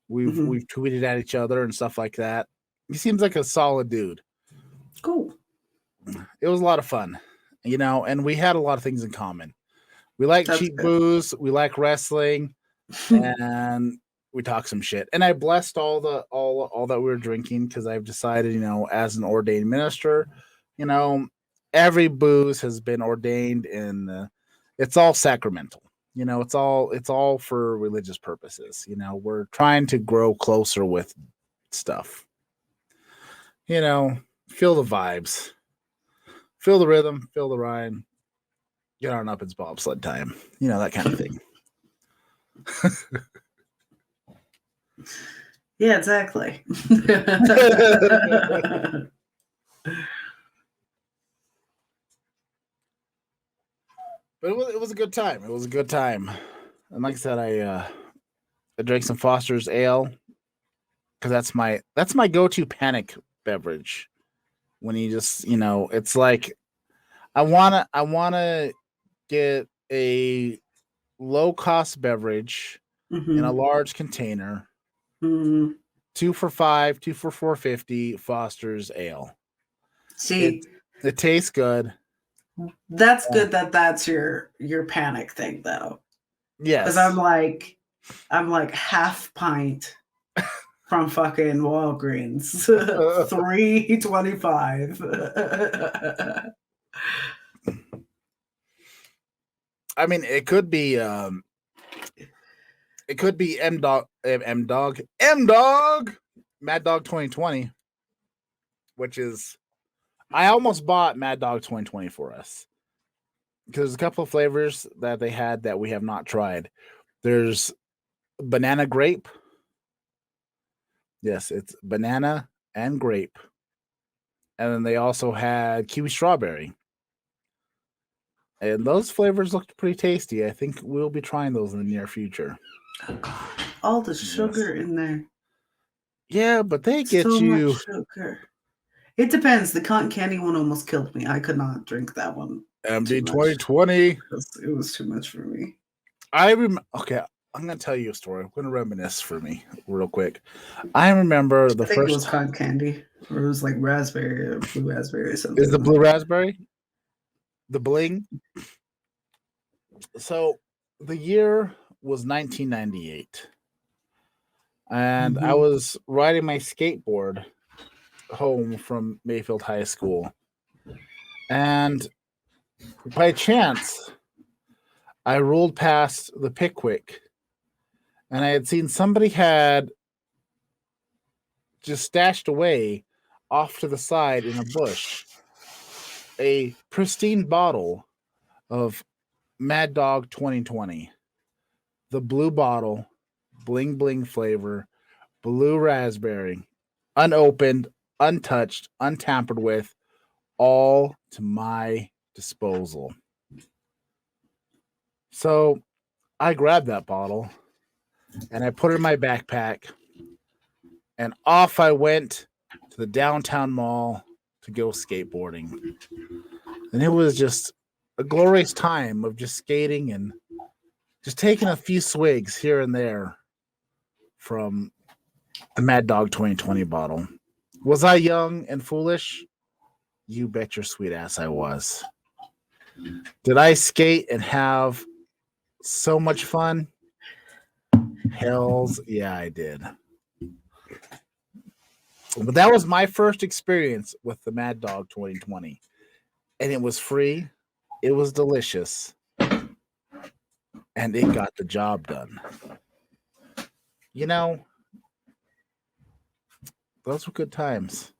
We've tweeted at each other and stuff like that. He seems like a solid dude. Cool. It was a lot of fun, you know, and we had a lot of things in common. We like cheap booze, we like wrestling, and we talk some shit. And I blessed all that we were drinking, because I've decided, you know, as an ordained minister, you know, every booze has been ordained, and it's all sacramental. You know, it's all for religious purposes. You know, we're trying to grow closer with stuff. You know, feel the vibes. Feel the rhythm, feel the rhyme, get on up, it's bobsled time. You know, that kind of thing. Yeah, exactly. But it was a good time. It was a good time. And like I said, I drank some Foster's Ale because that's my go-to panic beverage. When you just it's like I wanna get a low cost beverage in a Mm-hmm. large container. Mm-hmm. 2 for $5, 2 for $4.50 Foster's Ale. It See, it tastes good. that's Uh, good that that's your panic thing though. Because yes. I'm like half pint from fucking Walgreens. $3.25. I mean, it could be M Dog Mad Dog 2020, which is I almost bought Mad Dog 2020 for us because there's a couple of flavors that they had that we have not tried. There's banana grape. Yes, it's banana and grape. And then they also had kiwi strawberry. And those flavors looked pretty tasty. I think we'll be trying those in the near future. Oh god. All the sugar Yes. in there. Yeah, but they get So much you sugar. It depends. The cotton candy one almost killed me. I could not drink that one MD too much 2020. because it was too much for me. Okay, I'm gonna tell you a story. I'm gonna reminisce for me real quick. I remember the I think it first was cotton candy, or it was like raspberry or blue raspberry or something. is the blue raspberry, the bling. So the year was 1998, and I Mm-hmm. was riding my skateboard home from Mayfield High School, and by chance, I rolled past the Pickwick, and I had seen somebody had just stashed away off to the side in a bush a pristine bottle of Mad Dog 2020. The blue bottle, bling bling flavor, blue raspberry, unopened, untouched, untampered with, all to my disposal. So I grabbed that bottle and I put it in my backpack, and off I went to the downtown mall to go skateboarding. And it was just a glorious time of just skating and just taking a few swigs here and there from the Mad Dog 2020 bottle. Was I young and foolish? You bet your sweet ass I was. Did I skate and have so much fun? Hells yeah, I did. But that was my first experience with the Mad Dog 2020. And it was free, it was delicious, and it got the job done. You know, those were good times.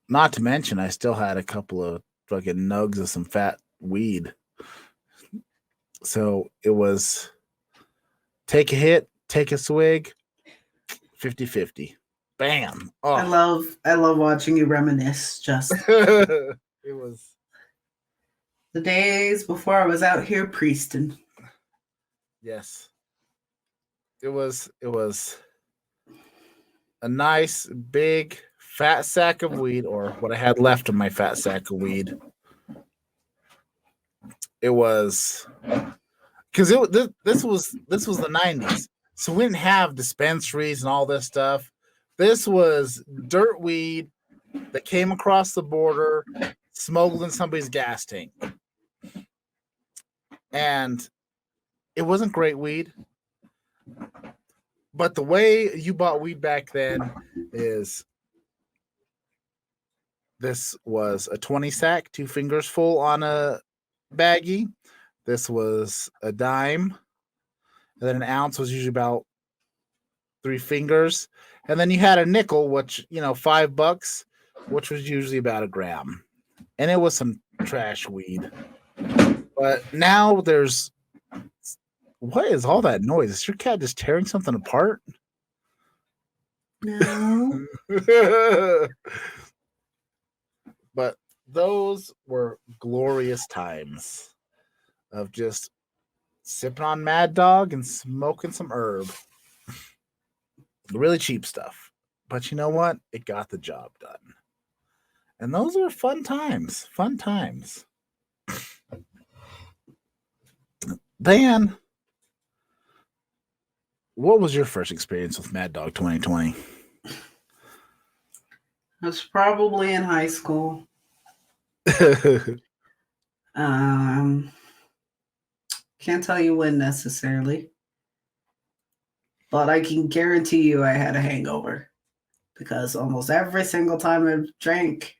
Not to mention, I still had a couple of fucking nugs of some fat weed. So it was take a hit, take a swig, 50-50. Bam. Oh. I love watching you reminisce. Just It was the days before I was out here priesting. yes. It was a nice big fat sack of weed, or what I had left of my fat sack of weed. It was because this was the 90s, so we didn't have dispensaries and all this stuff. This was dirt weed that came across the border, smuggled in somebody's gas tank, and it wasn't great weed. But the way you bought weed back then is this was a 20 sack, 2 fingers full on a baggie. This was a dime. And then an ounce was usually about 3 fingers. And then you had a nickel, which, $5, which was usually about a gram. And it was some trash weed. But now there's what is all that noise? Is your cat just tearing something apart? No. But those were glorious times of just sipping on Mad Dog and smoking some herb. Really cheap stuff. But you know what? It got the job done. And those were fun times. Fun times. Dan, what was your first experience with Mad Dog 2020? I was probably in high school. Can't tell you when necessarily, but I can guarantee you I had a hangover because almost every single time I drank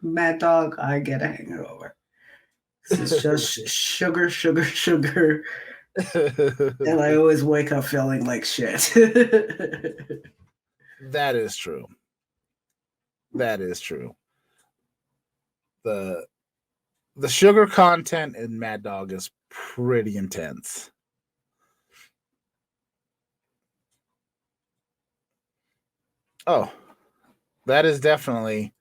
Mad Dog, I get a hangover. It's just sugar, sugar, sugar. And I always wake up feeling like shit. That is true. That is true. The sugar content in Mad Dog is pretty intense. Oh, that is definitely,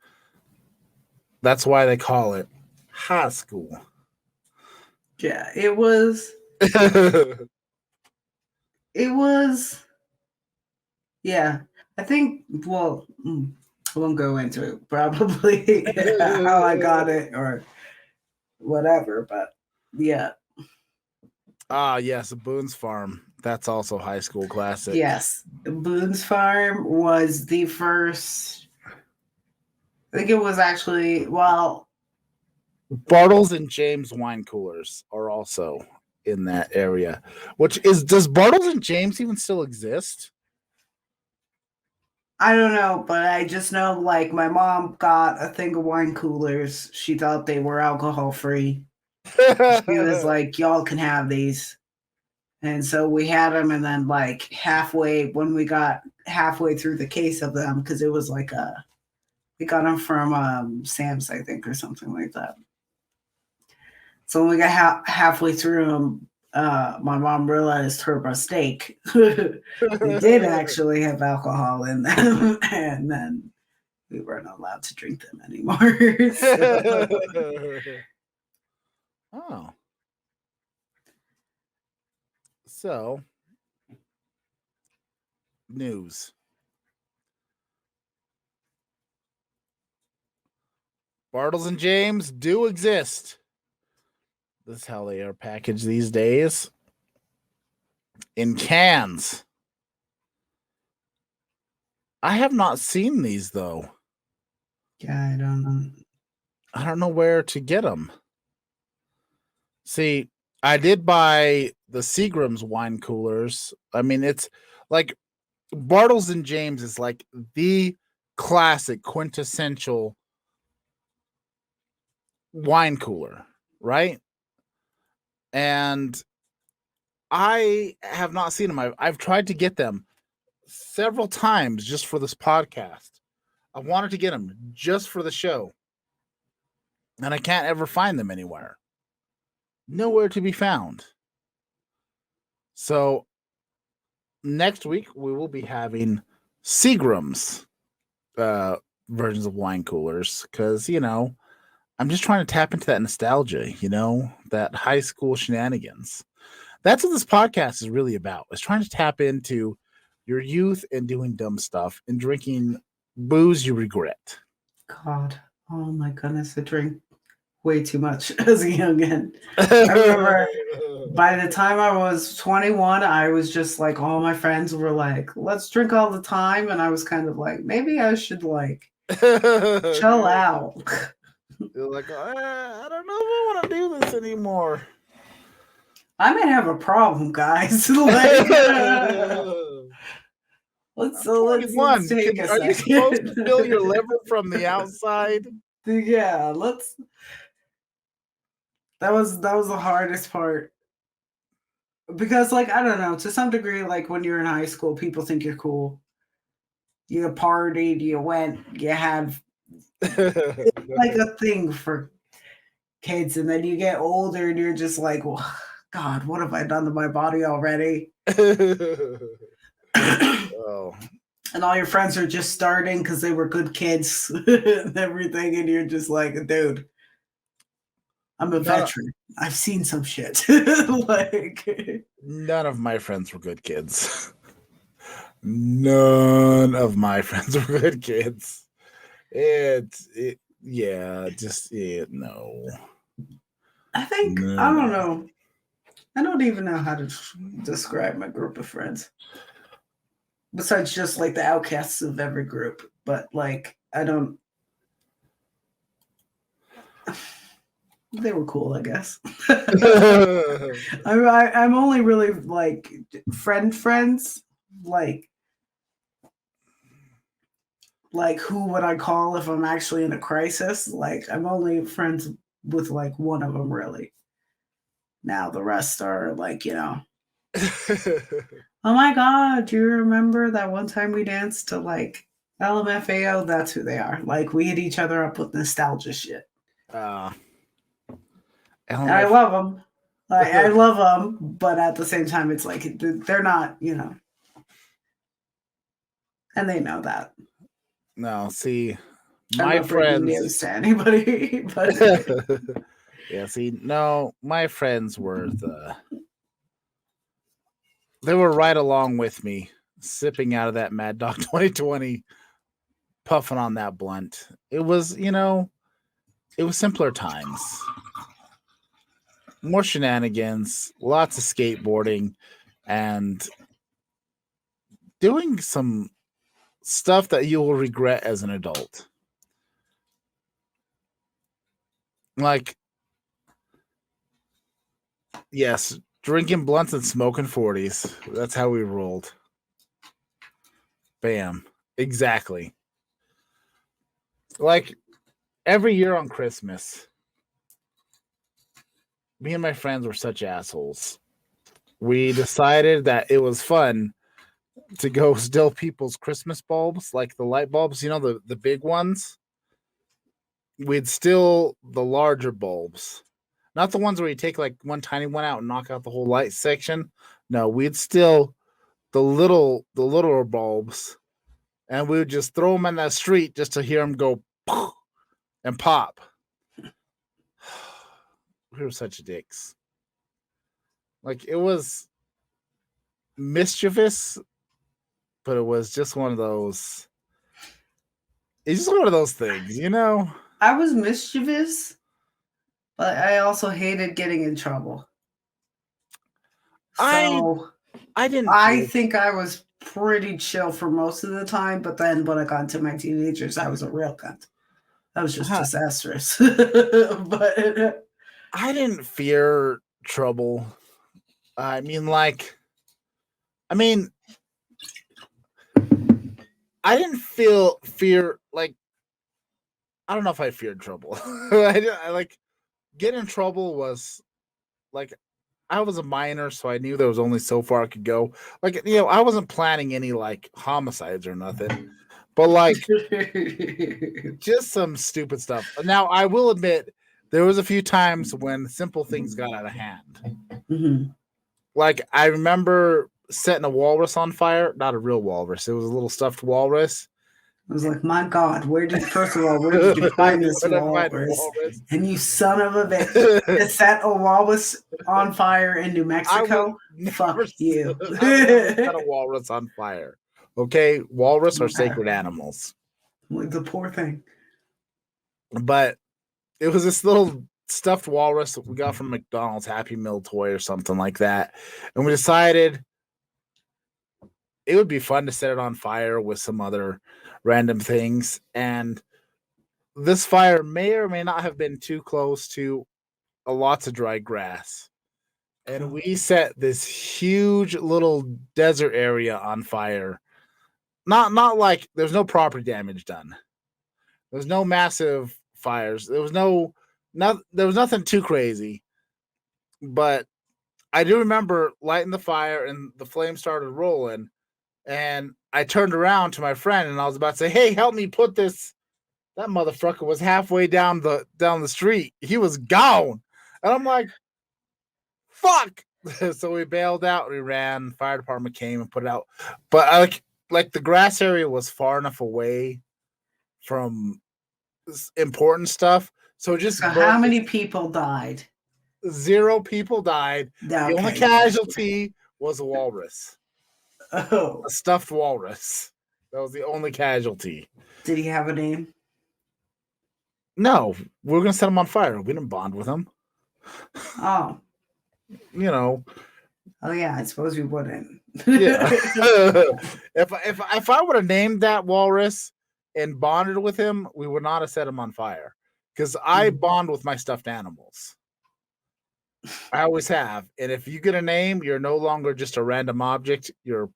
that's why they call it high school. Yeah, it was. It was. Yeah, I think. Well, I won't go into it. Probably how I got it or whatever, but yeah. Ah, yes, Boone's Farm. That's also high school classic. Yes, Boone's Farm was the first. I think it was actually Bartles and James wine coolers are also in that area. Does Bartles and James even still exist? I don't know, but I just know like my mom got a thing of wine coolers. She thought they were alcohol free. She was like, "Y'all can have these." And so we had them, and then like when we got halfway through the case of them, because it was like we got them from Sam's, I think, or something like that. So when we got halfway through them, my mom realized her mistake. They did actually have alcohol in them, and then we weren't allowed to drink them anymore. Oh. So, news. Bartles and James do exist. This is how they are packaged these days. In cans. I have not seen these though. Yeah, I don't know. I don't know where to get them. See, I did buy the Seagram's wine coolers. I mean, it's like Bartles and James is like the classic quintessential wine cooler, right? And I have not seen them. I've tried to get them several times just for this podcast. I wanted to get them just for the show. And I can't ever find them anywhere. Nowhere to be found. So next week we will be having Seagram's versions of wine coolers because, I'm just trying to tap into that nostalgia, that high school shenanigans. That's what this podcast is really about. It's trying to tap into your youth and doing dumb stuff and drinking booze you regret. God, oh my goodness, I drink way too much as a youngin. I remember by the time I was 21, I was just like, all my friends were like, let's drink all the time. And I was kind of like, maybe I should like chill out. You're like, I don't know if I want to do this anymore. I might have a problem, guys. Let's take a second. Are you supposed to fill your liver from the outside? Yeah, that was the hardest part. Because like, I don't know, to some degree, like when you're in high school, people think you're cool. You partied, you went, you have like a thing for kids, and then you get older and you're just like, well, God, what have I done to my body already? Oh. and all your friends are just starting because they were good kids and everything, and you're just like, dude, I'm a None, veteran. I've seen some shit. Like, none of my friends were good kids. None of my friends were good kids. No. I think I No, don't no. know. I don't even know how to describe my group of friends. Besides just like the outcasts of every group, but like I don't. They were cool, I guess. I'm only really like friends, like who would I call if I'm actually in a crisis? Like I'm only friends with like one of them really. Now the rest are like, oh my god, do you remember that one time we danced to like LMFAO? That's who they are. Like we hit each other up with nostalgia shit. uh, And I love them. Like I love them, but at the same time, it's like they're not, and they know that. no, see, I'm my not breaking friends. news to anybody, but Yeah, see, no, my friends they were right along with me, sipping out of that Mad Dog 2020, puffing on that blunt. It was, it was simpler times. More shenanigans, lots of skateboarding, and doing some stuff that you will regret as an adult. Like, yes, drinking blunts and smoking 40s. That's how we rolled. Bam. Exactly. Like, every year on Christmas, me and my friends were such assholes. We decided that it was fun to go steal people's Christmas bulbs, like the light bulbs, the big ones. We'd steal the larger bulbs, not the ones where you take like one tiny one out and knock out the whole light section. No, we'd steal the littler bulbs, and we would just throw them in the street just to hear them go and pop. We were such dicks. Like it was mischievous, but it was just one of those. It's just one of those things, I was mischievous, but I also hated getting in trouble. So I didn't. I think I was pretty chill for most of the time, but then when I got into my teenagers, I was a real cunt. That was just disastrous. But I didn't fear trouble. I mean, I didn't feel fear. Like, I don't know if I feared trouble. I like get in trouble was like I was a minor, so I knew there was only so far I could go. Like, I wasn't planning any like homicides or nothing, but like just some stupid stuff. Now, I will admit there was a few times when simple things got out of hand. Mm-hmm. Like, I remember setting a walrus on fire. Not a real walrus. It was a little stuffed walrus. I was like, my God, first of all, where did you find this walrus? And you son of a bitch, to set a walrus on fire in New Mexico? Fuck you. I never set a walrus on fire. Okay? Walrus are sacred animals. Like the poor thing. But it was this little stuffed walrus that we got from McDonald's Happy Meal toy or something like that. And we decided it would be fun to set it on fire with some other random things. And this fire may or may not have been too close to lots of dry grass. And we set this huge little desert area on fire. Not like there's no property damage done. There's no massive fires. There was nothing too crazy. But I do remember lighting the fire and the flame started rolling. And I turned around to my friend and I was about to say, "Hey, help me put this." That motherfucker was halfway down the street. He was gone. And I'm like, fuck. So we bailed out, we ran, fire department came and put it out. But like the grass area was far enough away from important stuff, so just So how many people died? 0 people died. The only Okay. casualty was a walrus, Oh, a stuffed walrus. That was the only casualty. did he have a name? No, we were gonna set him on fire. We didn't bond with him. Oh, You know, oh yeah. I suppose we wouldn't. yeah. if I would have named that walrus and bonded with him, we would not have set him on fire. Because I bond with my stuffed animals. I always have. And if you get a name, you're no longer just a random object. You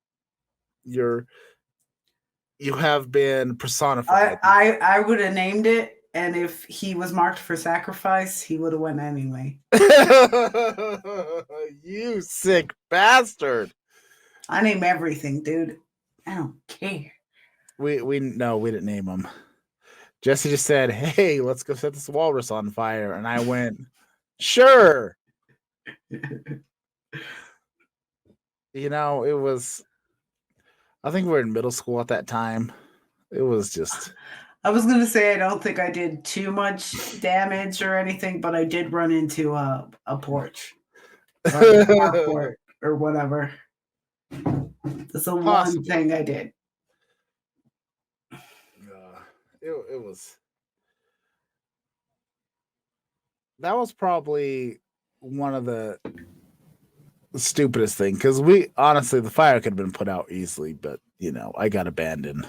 have been personified. I would have named it, and if he was marked for sacrifice, he would have went anyway. You sick bastard. I name everything, dude. I don't care. We didn't name him. Jesse just said, "Hey, let's go set this walrus on fire," and I went, "Sure." You know, it was. I think we were in middle school at that time. It was just. I was gonna say I don't think I did too much damage or anything, but I did run into a porch or a carport or whatever. That's the one thing I did. It was. That was probably one of the stupidest thing because we honestly the fire could have been put out easily, but you know I got abandoned.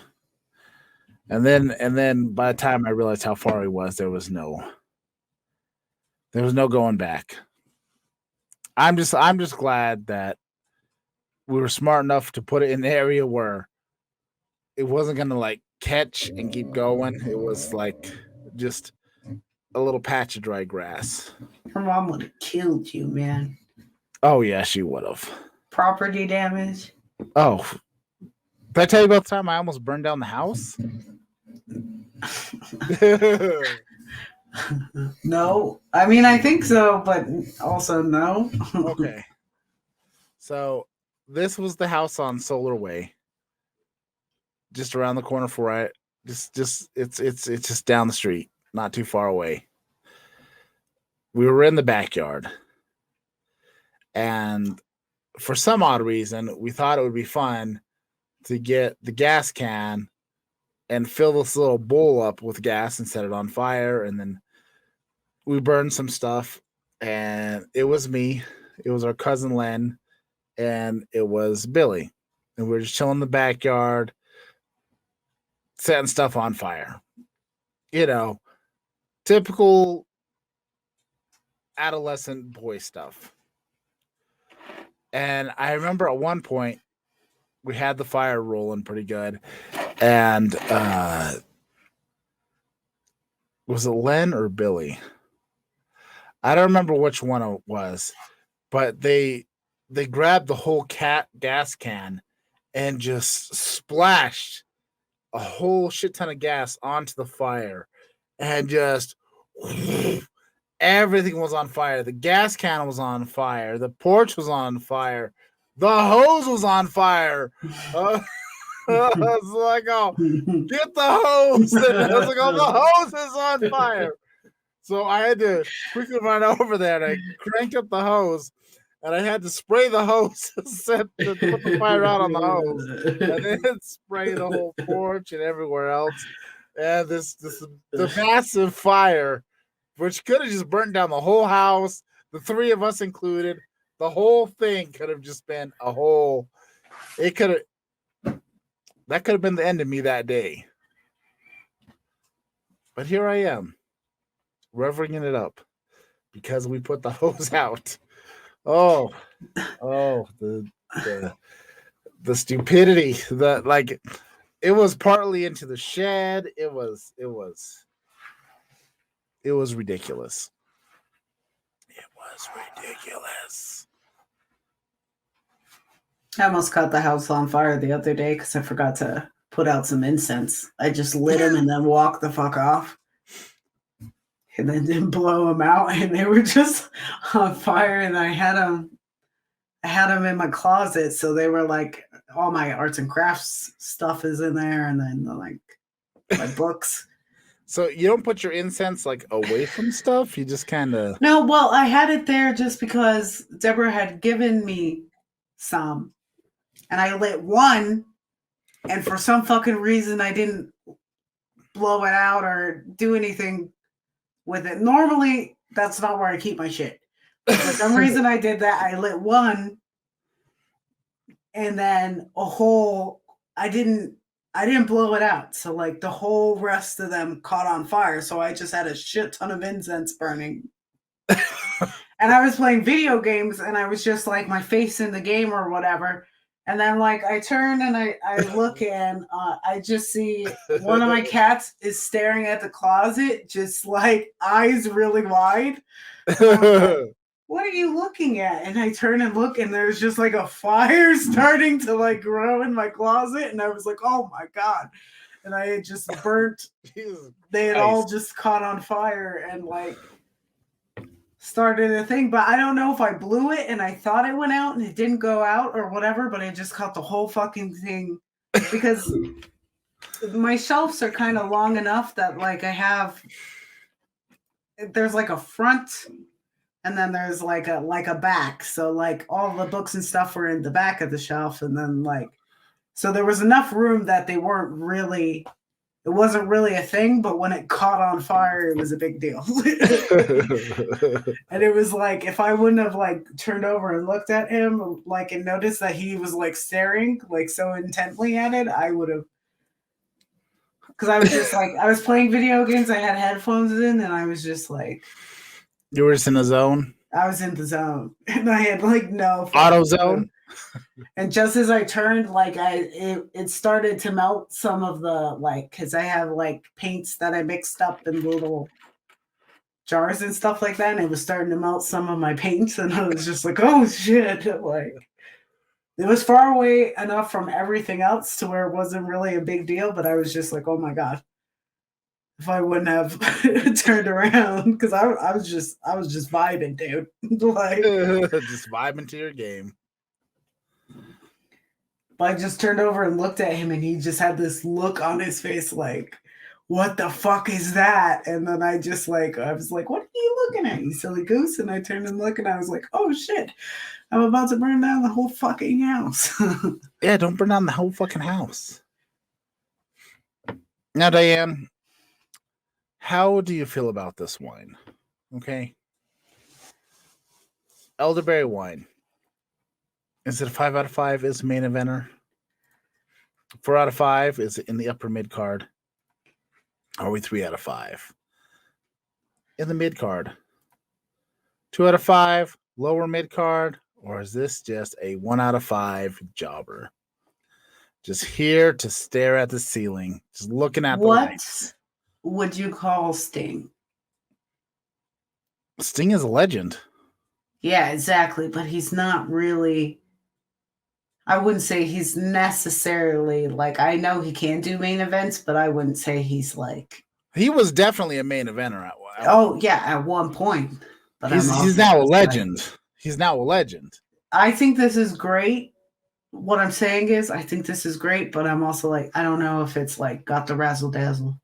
And then by the time I realized how far he was, there was no going back. I'm just glad that we were smart enough to put it in an area where it wasn't gonna like catch and keep going. It was like just a little patch of dry grass. Her mom would have killed you, man. Oh yeah, she would have. Property damage. Oh, did I tell you about the time I almost burned down the house? No, I mean I think so, but also no. Okay. So this was the house on Solar Way, just around the corner for it. Just it's just down the street, not too far away. We were in the backyard, and for some odd reason, we thought it would be fun to get the gas can and fill this little bowl up with gas and set it on fire. And then we burned some stuff, and it was me, it was our cousin Len, and it was Billy. And we were just chilling in the backyard, setting stuff on fire. You know, typical adolescent boy stuff. And I remember at one point we had the fire rolling pretty good. And was it Len or Billy? I don't remember which one it was, but they grabbed the whole gas can and just splashed a whole shit ton of gas onto the fire, and just everything was on fire. The gas can was on fire. The porch was on fire. The hose was on fire. I was like, "Oh, get the hose!" And I was like, "Oh, the hose is on fire." So I had to quickly run over there and I cranked up the hose, and I had to spray the hose to put the fire out on the hose, and then spray the whole porch and everywhere else. And the massive fire, which could have just burnt down the whole house, the three of us included, the whole thing could have just been a whole. That could have been the end of me that day. But here I am, revering it up because we put the hose out. Oh, the stupidity. It was partly into the shed. It was ridiculous. It was ridiculous. I almost caught the house on fire the other day because I forgot to put out some incense. I just lit them and then walked the fuck off. And then didn't blow them out, and they were just on fire. And I had them in my closet, so they were like all my arts and crafts stuff is in there, and then like my books. So you don't put your incense like away from stuff? You just kind of... No, well, I had it there just because Deborah had given me some, and I lit one, and for some fucking reason I didn't blow it out or do anything with it. Normally, that's not where I keep my shit. But for some reason I did that. I lit one, and then I didn't blow it out. So like the whole rest of them caught on fire. So I just had a shit ton of incense burning. And I was playing video games, and I was just like my face in the game or whatever. And then like I turn and I look, and I just see one of my cats is staring at the closet, just like eyes really wide. What are you looking at? And I turn and look, and there's just like a fire starting to like grow in my closet. And I was like, oh my God. And I had just burnt. They had all just caught on fire and like started a thing. But I don't know if I blew it and I thought it went out and it didn't go out or whatever, but it just caught the whole fucking thing. Because my shelves are kind of long enough that like there's like a front, and then there's like a back. So like all the books and stuff were in the back of the shelf. And then like, so there was enough room that it wasn't really a thing, but when it caught on fire, it was a big deal. And it was like, if I wouldn't have like turned over and looked at him, like, and noticed that he was like staring like so intently at it, I would have, because I was just like, I was playing video games. I had headphones in, and I was just like, you were just in the zone? I was in the zone, and I had like no auto zone. And just as I turned, like it started to melt some of the like, because I have like paints that I mixed up in little jars and stuff like that, and it was starting to melt some of my paints, and I was just like, oh shit! Like it was far away enough from everything else to where it wasn't really a big deal, but I was just like, oh my God. If I wouldn't have turned around, because I was just vibing, dude. Like just vibing to your game. But I just turned over and looked at him, and he just had this look on his face, like, "What the fuck is that?" And then I was like, "What are you looking at, you silly goose?" And I turned and looked, and I was like, "Oh shit, I'm about to burn down the whole fucking house." Yeah, don't burn down the whole fucking house. Now, Diane, how do you feel about this wine? Okay. Elderberry Wine. Is it a 5 out of 5? Is main eventer? 4 out of 5? Is it in the upper mid card? Are we 3 out of 5? In the mid card. 2 out of 5? Lower mid card? Or is this just a 1 out of 5 jobber? Just here to stare at the ceiling. Just looking at the lights. What would you call Sting? Sting is a legend. Yeah, exactly. But he's not really... I wouldn't say he's necessarily like, I know he can do main events, but I wouldn't say he's like. He was definitely a main eventer at one. Oh yeah, at one point. But he's now a legend. He's now a legend. I think this is great. What I'm saying is, I think this is great, but I'm also like, I don't know if it's like got the razzle dazzle.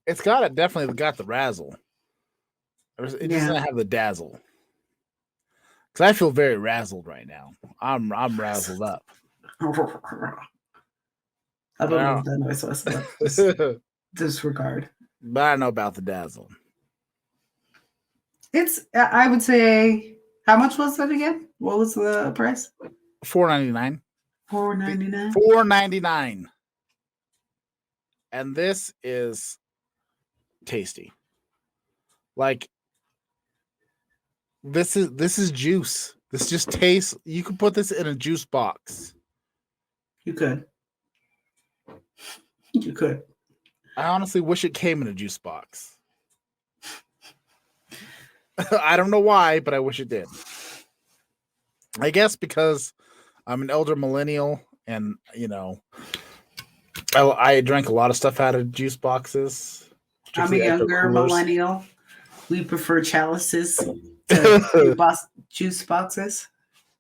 It's definitely got the razzle. It doesn't have the dazzle. Because I feel very razzled right now. I'm razzled up. I don't know if that noise was disregard. But I don't know about the dazzle. I would say, how much was that again? What was the price? $4.99. $4.99. $4.99. And this is tasty. Like, this is juice. This just tastes. You could put this in a juice box. You could. You could. I honestly wish it came in a juice box. I don't know why, but I wish it did. I guess because I'm an elder millennial, and I drank a lot of stuff out of juice boxes. I'm a younger millennial. We prefer chalices. to juice boxes.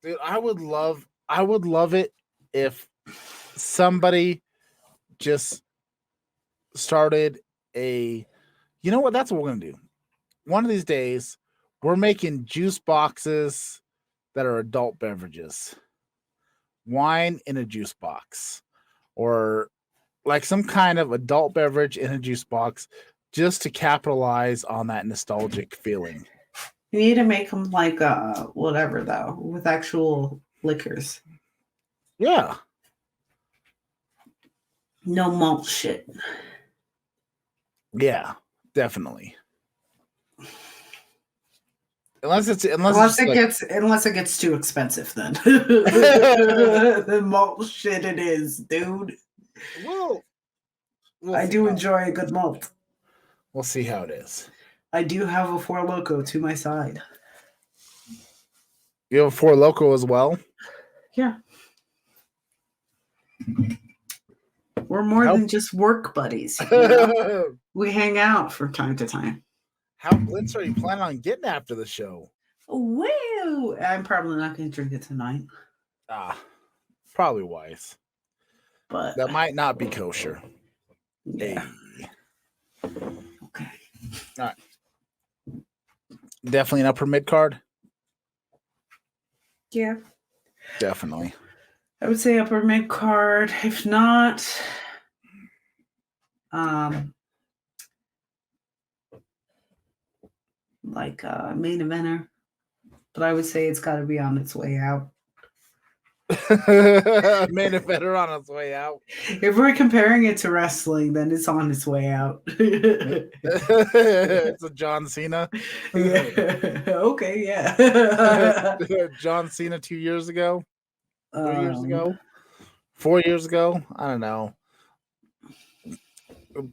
Dude, I would love it if somebody just started a, you know what? That's what we're going to do. One of these days, we're making juice boxes that are adult beverages, wine in a juice box, or like some kind of adult beverage in a juice box, just to capitalize on that nostalgic feeling. You need to make them like whatever though, with actual liquors. Yeah. No malt shit. Yeah, definitely. Unless it gets too expensive, then the malt shit it is, dude. Well, I do enjoy a good malt. We'll see how it is. I do have a Four Loko to my side. You have a Four Loko as well? Yeah. We're more than just work buddies. You know? We hang out from time to time. How blitz are you planning on getting after the show? Well, I'm probably not going to drink it tonight. Probably wise. But that might not be kosher. Yeah. Hey. Okay. All right. Definitely an upper mid card. Yeah. Definitely. I would say upper mid card. If not, like main eventer. But I would say it's got to be on its way out. Main eventer on its way out. If we're comparing it to wrestling, then it's on its way out. It's a John Cena. Yeah. Okay, yeah. John Cena 2 years ago. 3 years ago. 4 years ago. I don't know.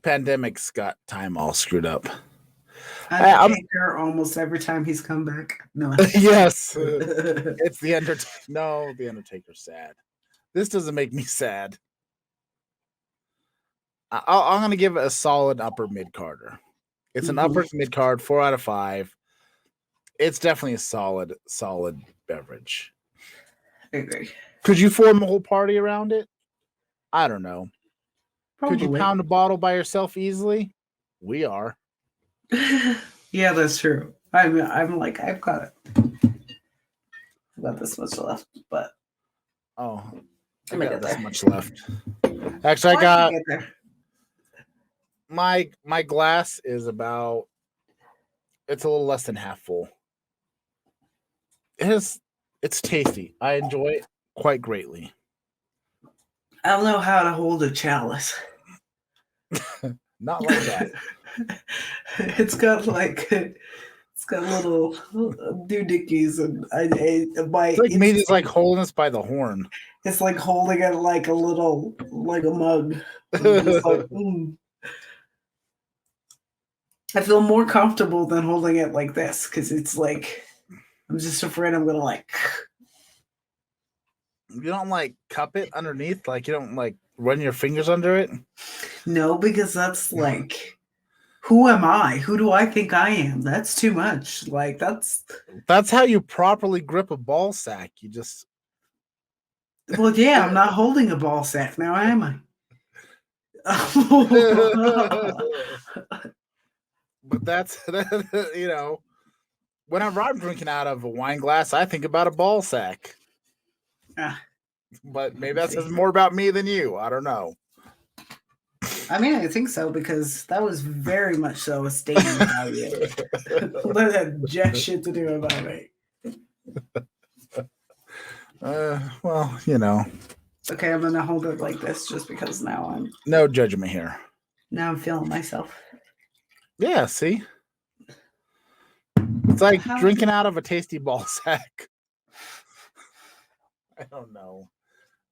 Pandemic's got time all screwed up. Undertaker almost every time he's come back. No. Yes. It's the Undertaker. No, the Undertaker's sad. This doesn't make me sad. I'm going to give it a solid upper mid-carder. It's an upper mid-card, 4 out of 5. It's definitely a solid beverage. I agree. Could you form a whole party around it? I don't know. Probably. Could you pound a bottle by yourself easily? We are. Yeah, that's true. I'm like, I've got this much left, but I got this much left. Actually, I got my glass is about, it's a little less than half full. It's tasty. I enjoy it quite greatly. I don't know how to hold a chalice. Not like that. It's got little doohickeys, and it's like maybe it's like holding us by the horn. It's like holding it like a mug. Just like, I feel more comfortable than holding it like this because it's like I'm just afraid I'm gonna like. You don't like cup it underneath, like you don't like run your fingers under it. No, because that's like, who am I? Who do I think I am? That's too much. Like that's how you properly grip a ball sack. You just. Well, yeah, I'm not holding a ball sack now, am I? But that's whenever I'm drinking out of a wine glass, I think about a ball sack. But maybe that says more about me than you. I don't know. I mean, I think so because that was very much so a statement about you. That had jack shit to do about me. Well, Okay, I'm gonna hold it like this just because now I'm. No judgment here. Now I'm feeling myself. Yeah, see? It's like drinking out of a tasty ball sack. I don't know.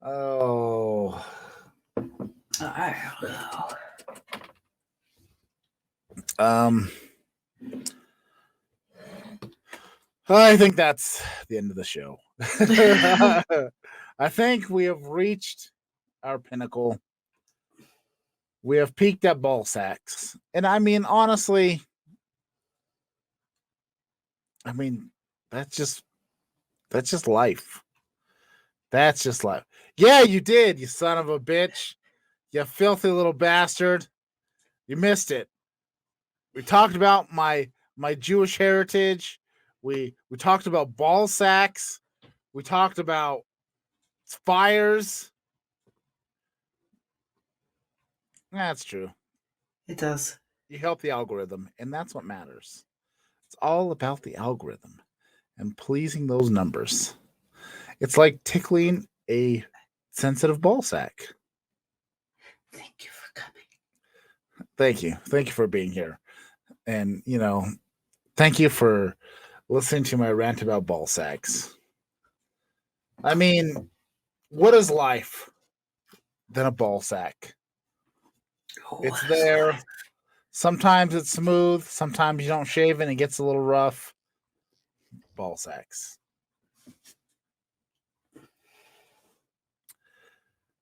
Oh. I don't know. I think that's the end of the show. I think we have reached our pinnacle. We have peaked at ball sacks. And I mean, honestly, I mean, that's just life. That's just life. Yeah, you did, you son of a bitch. You filthy little bastard. You missed it. We talked about my Jewish heritage. We talked about ball sacks. We talked about fires. That's true. It does. You help the algorithm, and that's what matters. It's all about the algorithm and pleasing those numbers. It's like tickling a sensitive ball sack. Thank you for coming. Thank you. Thank you for being here. And, thank you for listening to my rant about ball sacks. I mean, what is life than a ball sack? It's there. Sometimes it's smooth. Sometimes you don't shave it and it gets a little rough. Ball sacks.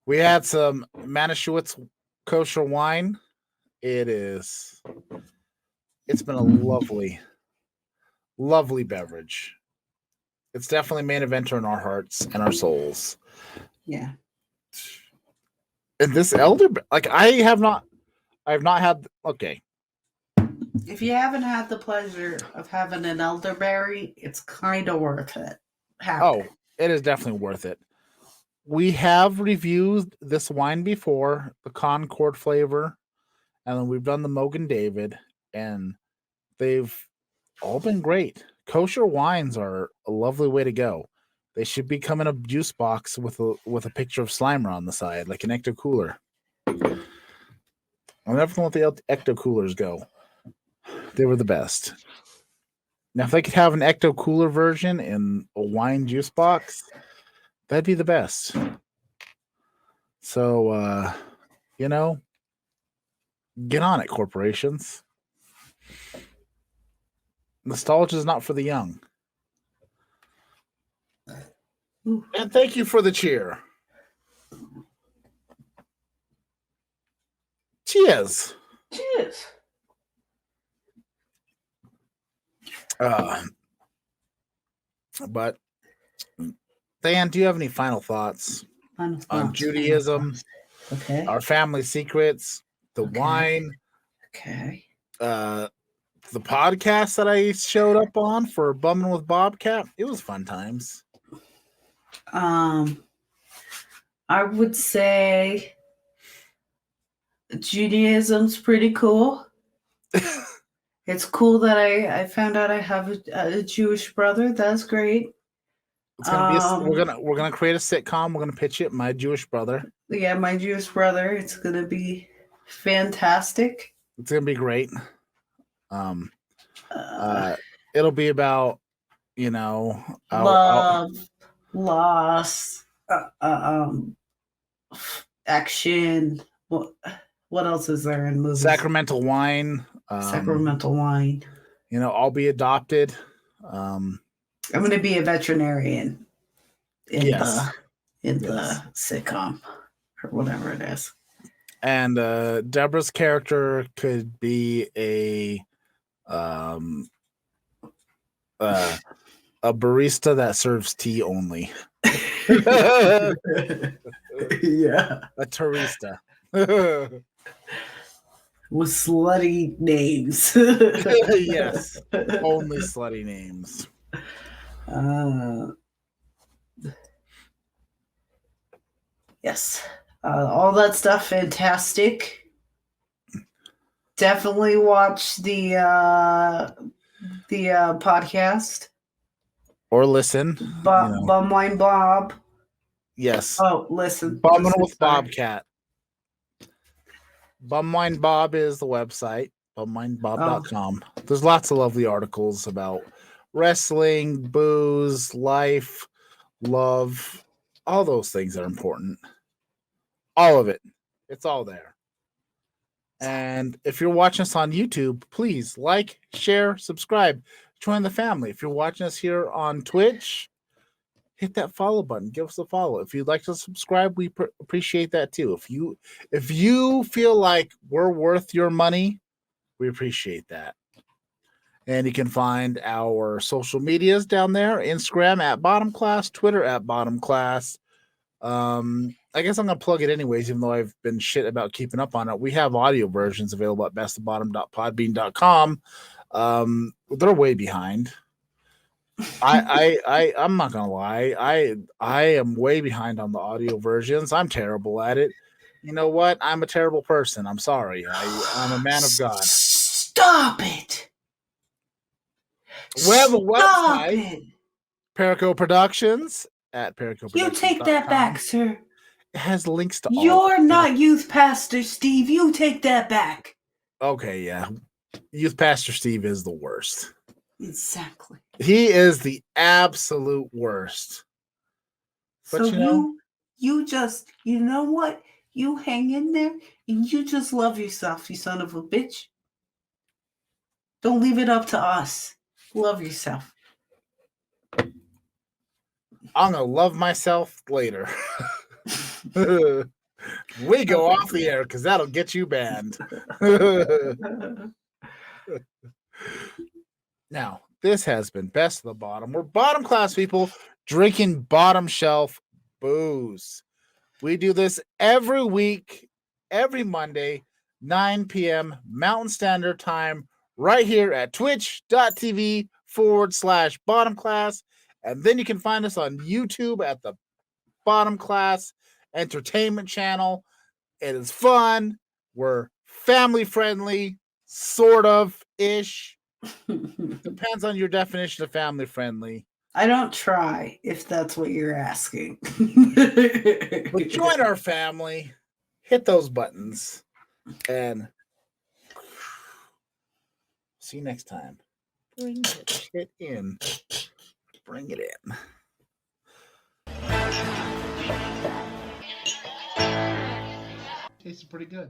We had some Manishewitz Kosher wine. It's been a lovely, lovely beverage. It's definitely main eventer in our hearts and our souls. Yeah. And this elderberry, I have not had. Okay. If you haven't had the pleasure of having an elderberry, it's kind of worth it. It is definitely worth it. We have reviewed this wine before, the Concord flavor, and then we've done the Mogan David, and they've all been great. Kosher wines are a lovely way to go. They should be coming in a juice box with a picture of Slimer on the side, like an ecto cooler. I'll never let the ecto coolers go. They were the best. Now, if they could have an ecto cooler version in a wine juice box, that'd be the best. So, get on it, corporations. Nostalgia is not for the young. And thank you for the cheer. Cheers. Cheers. But Dan, do you have any final thoughts on Judaism? Okay. Our family secrets, the wine. Okay. The podcast that I showed up on for Bumming with Bobcat. It was fun times. I would say Judaism's pretty cool. It's cool that I found out I have a Jewish brother. That's great. It's gonna be we're gonna create a sitcom. We're gonna pitch it. My Jewish brother. Yeah, my Jewish brother. It's gonna be fantastic. It's gonna be great. It'll be about love, loss, action. What else is there in movies? Sacramental wine. Sacramental wine. I'll be adopted. I'm going to be a veterinarian in the sitcom or whatever it is. And Deborah's character could be a barista that serves tea only. Yeah. A turista. With slutty names. Yes. Only slutty names. Yes. All that stuff, fantastic. Definitely watch the podcast. Or listen. Bumwine Bob. Yes. Oh, listen. Bumming with Bobcat. Bumwine Bob is the website. Bumwinebob.com. There's lots of lovely articles about wrestling, booze, life, love, all those things that are important. All of it. It's all there. And if you're watching us on YouTube, please like, share, subscribe, join the family. If you're watching us here on Twitch, hit that follow button. Give us a follow. If you'd like to subscribe, we appreciate that too. If you feel like we're worth your money, we appreciate that. And you can find our social medias down there: Instagram at Bottom Class, Twitter at Bottom Class. I guess I'm gonna plug it anyways, even though I've been shit about keeping up on it. We have audio versions available at bestofbottom.podbean.com. They're way behind. I'm not gonna lie. I am way behind on the audio versions. I'm terrible at it. You know what? I'm a terrible person. I'm sorry. I'm a man of God. Stop it. We have a Stop website, it. Perico Productions at Perico You Productions. take that back, sir. It has links to all. You're not Youth Pastor Steve. You take that back. Okay, yeah. Youth Pastor Steve is the worst. Exactly. He is the absolute worst. But so you just, you know what? You hang in there and you just love yourself, you son of a bitch. Don't leave it up to us. Love yourself. I'm gonna love myself later. We go off the air because that'll get you banned. Now, this has been Best of the Bottom. We're bottom class people drinking bottom shelf booze. We do this every week, every Monday, 9 p.m. Mountain Standard Time, right here at twitch.tv/bottom class. And then you can find us on YouTube at the Bottom Class Entertainment Channel. It is fun. We're family friendly, sort of ish. Depends on your definition of family friendly. I don't try, if that's what you're asking. But join our family, hit those buttons, and see you next time. Bring that shit in. Bring it in. Tastes pretty good.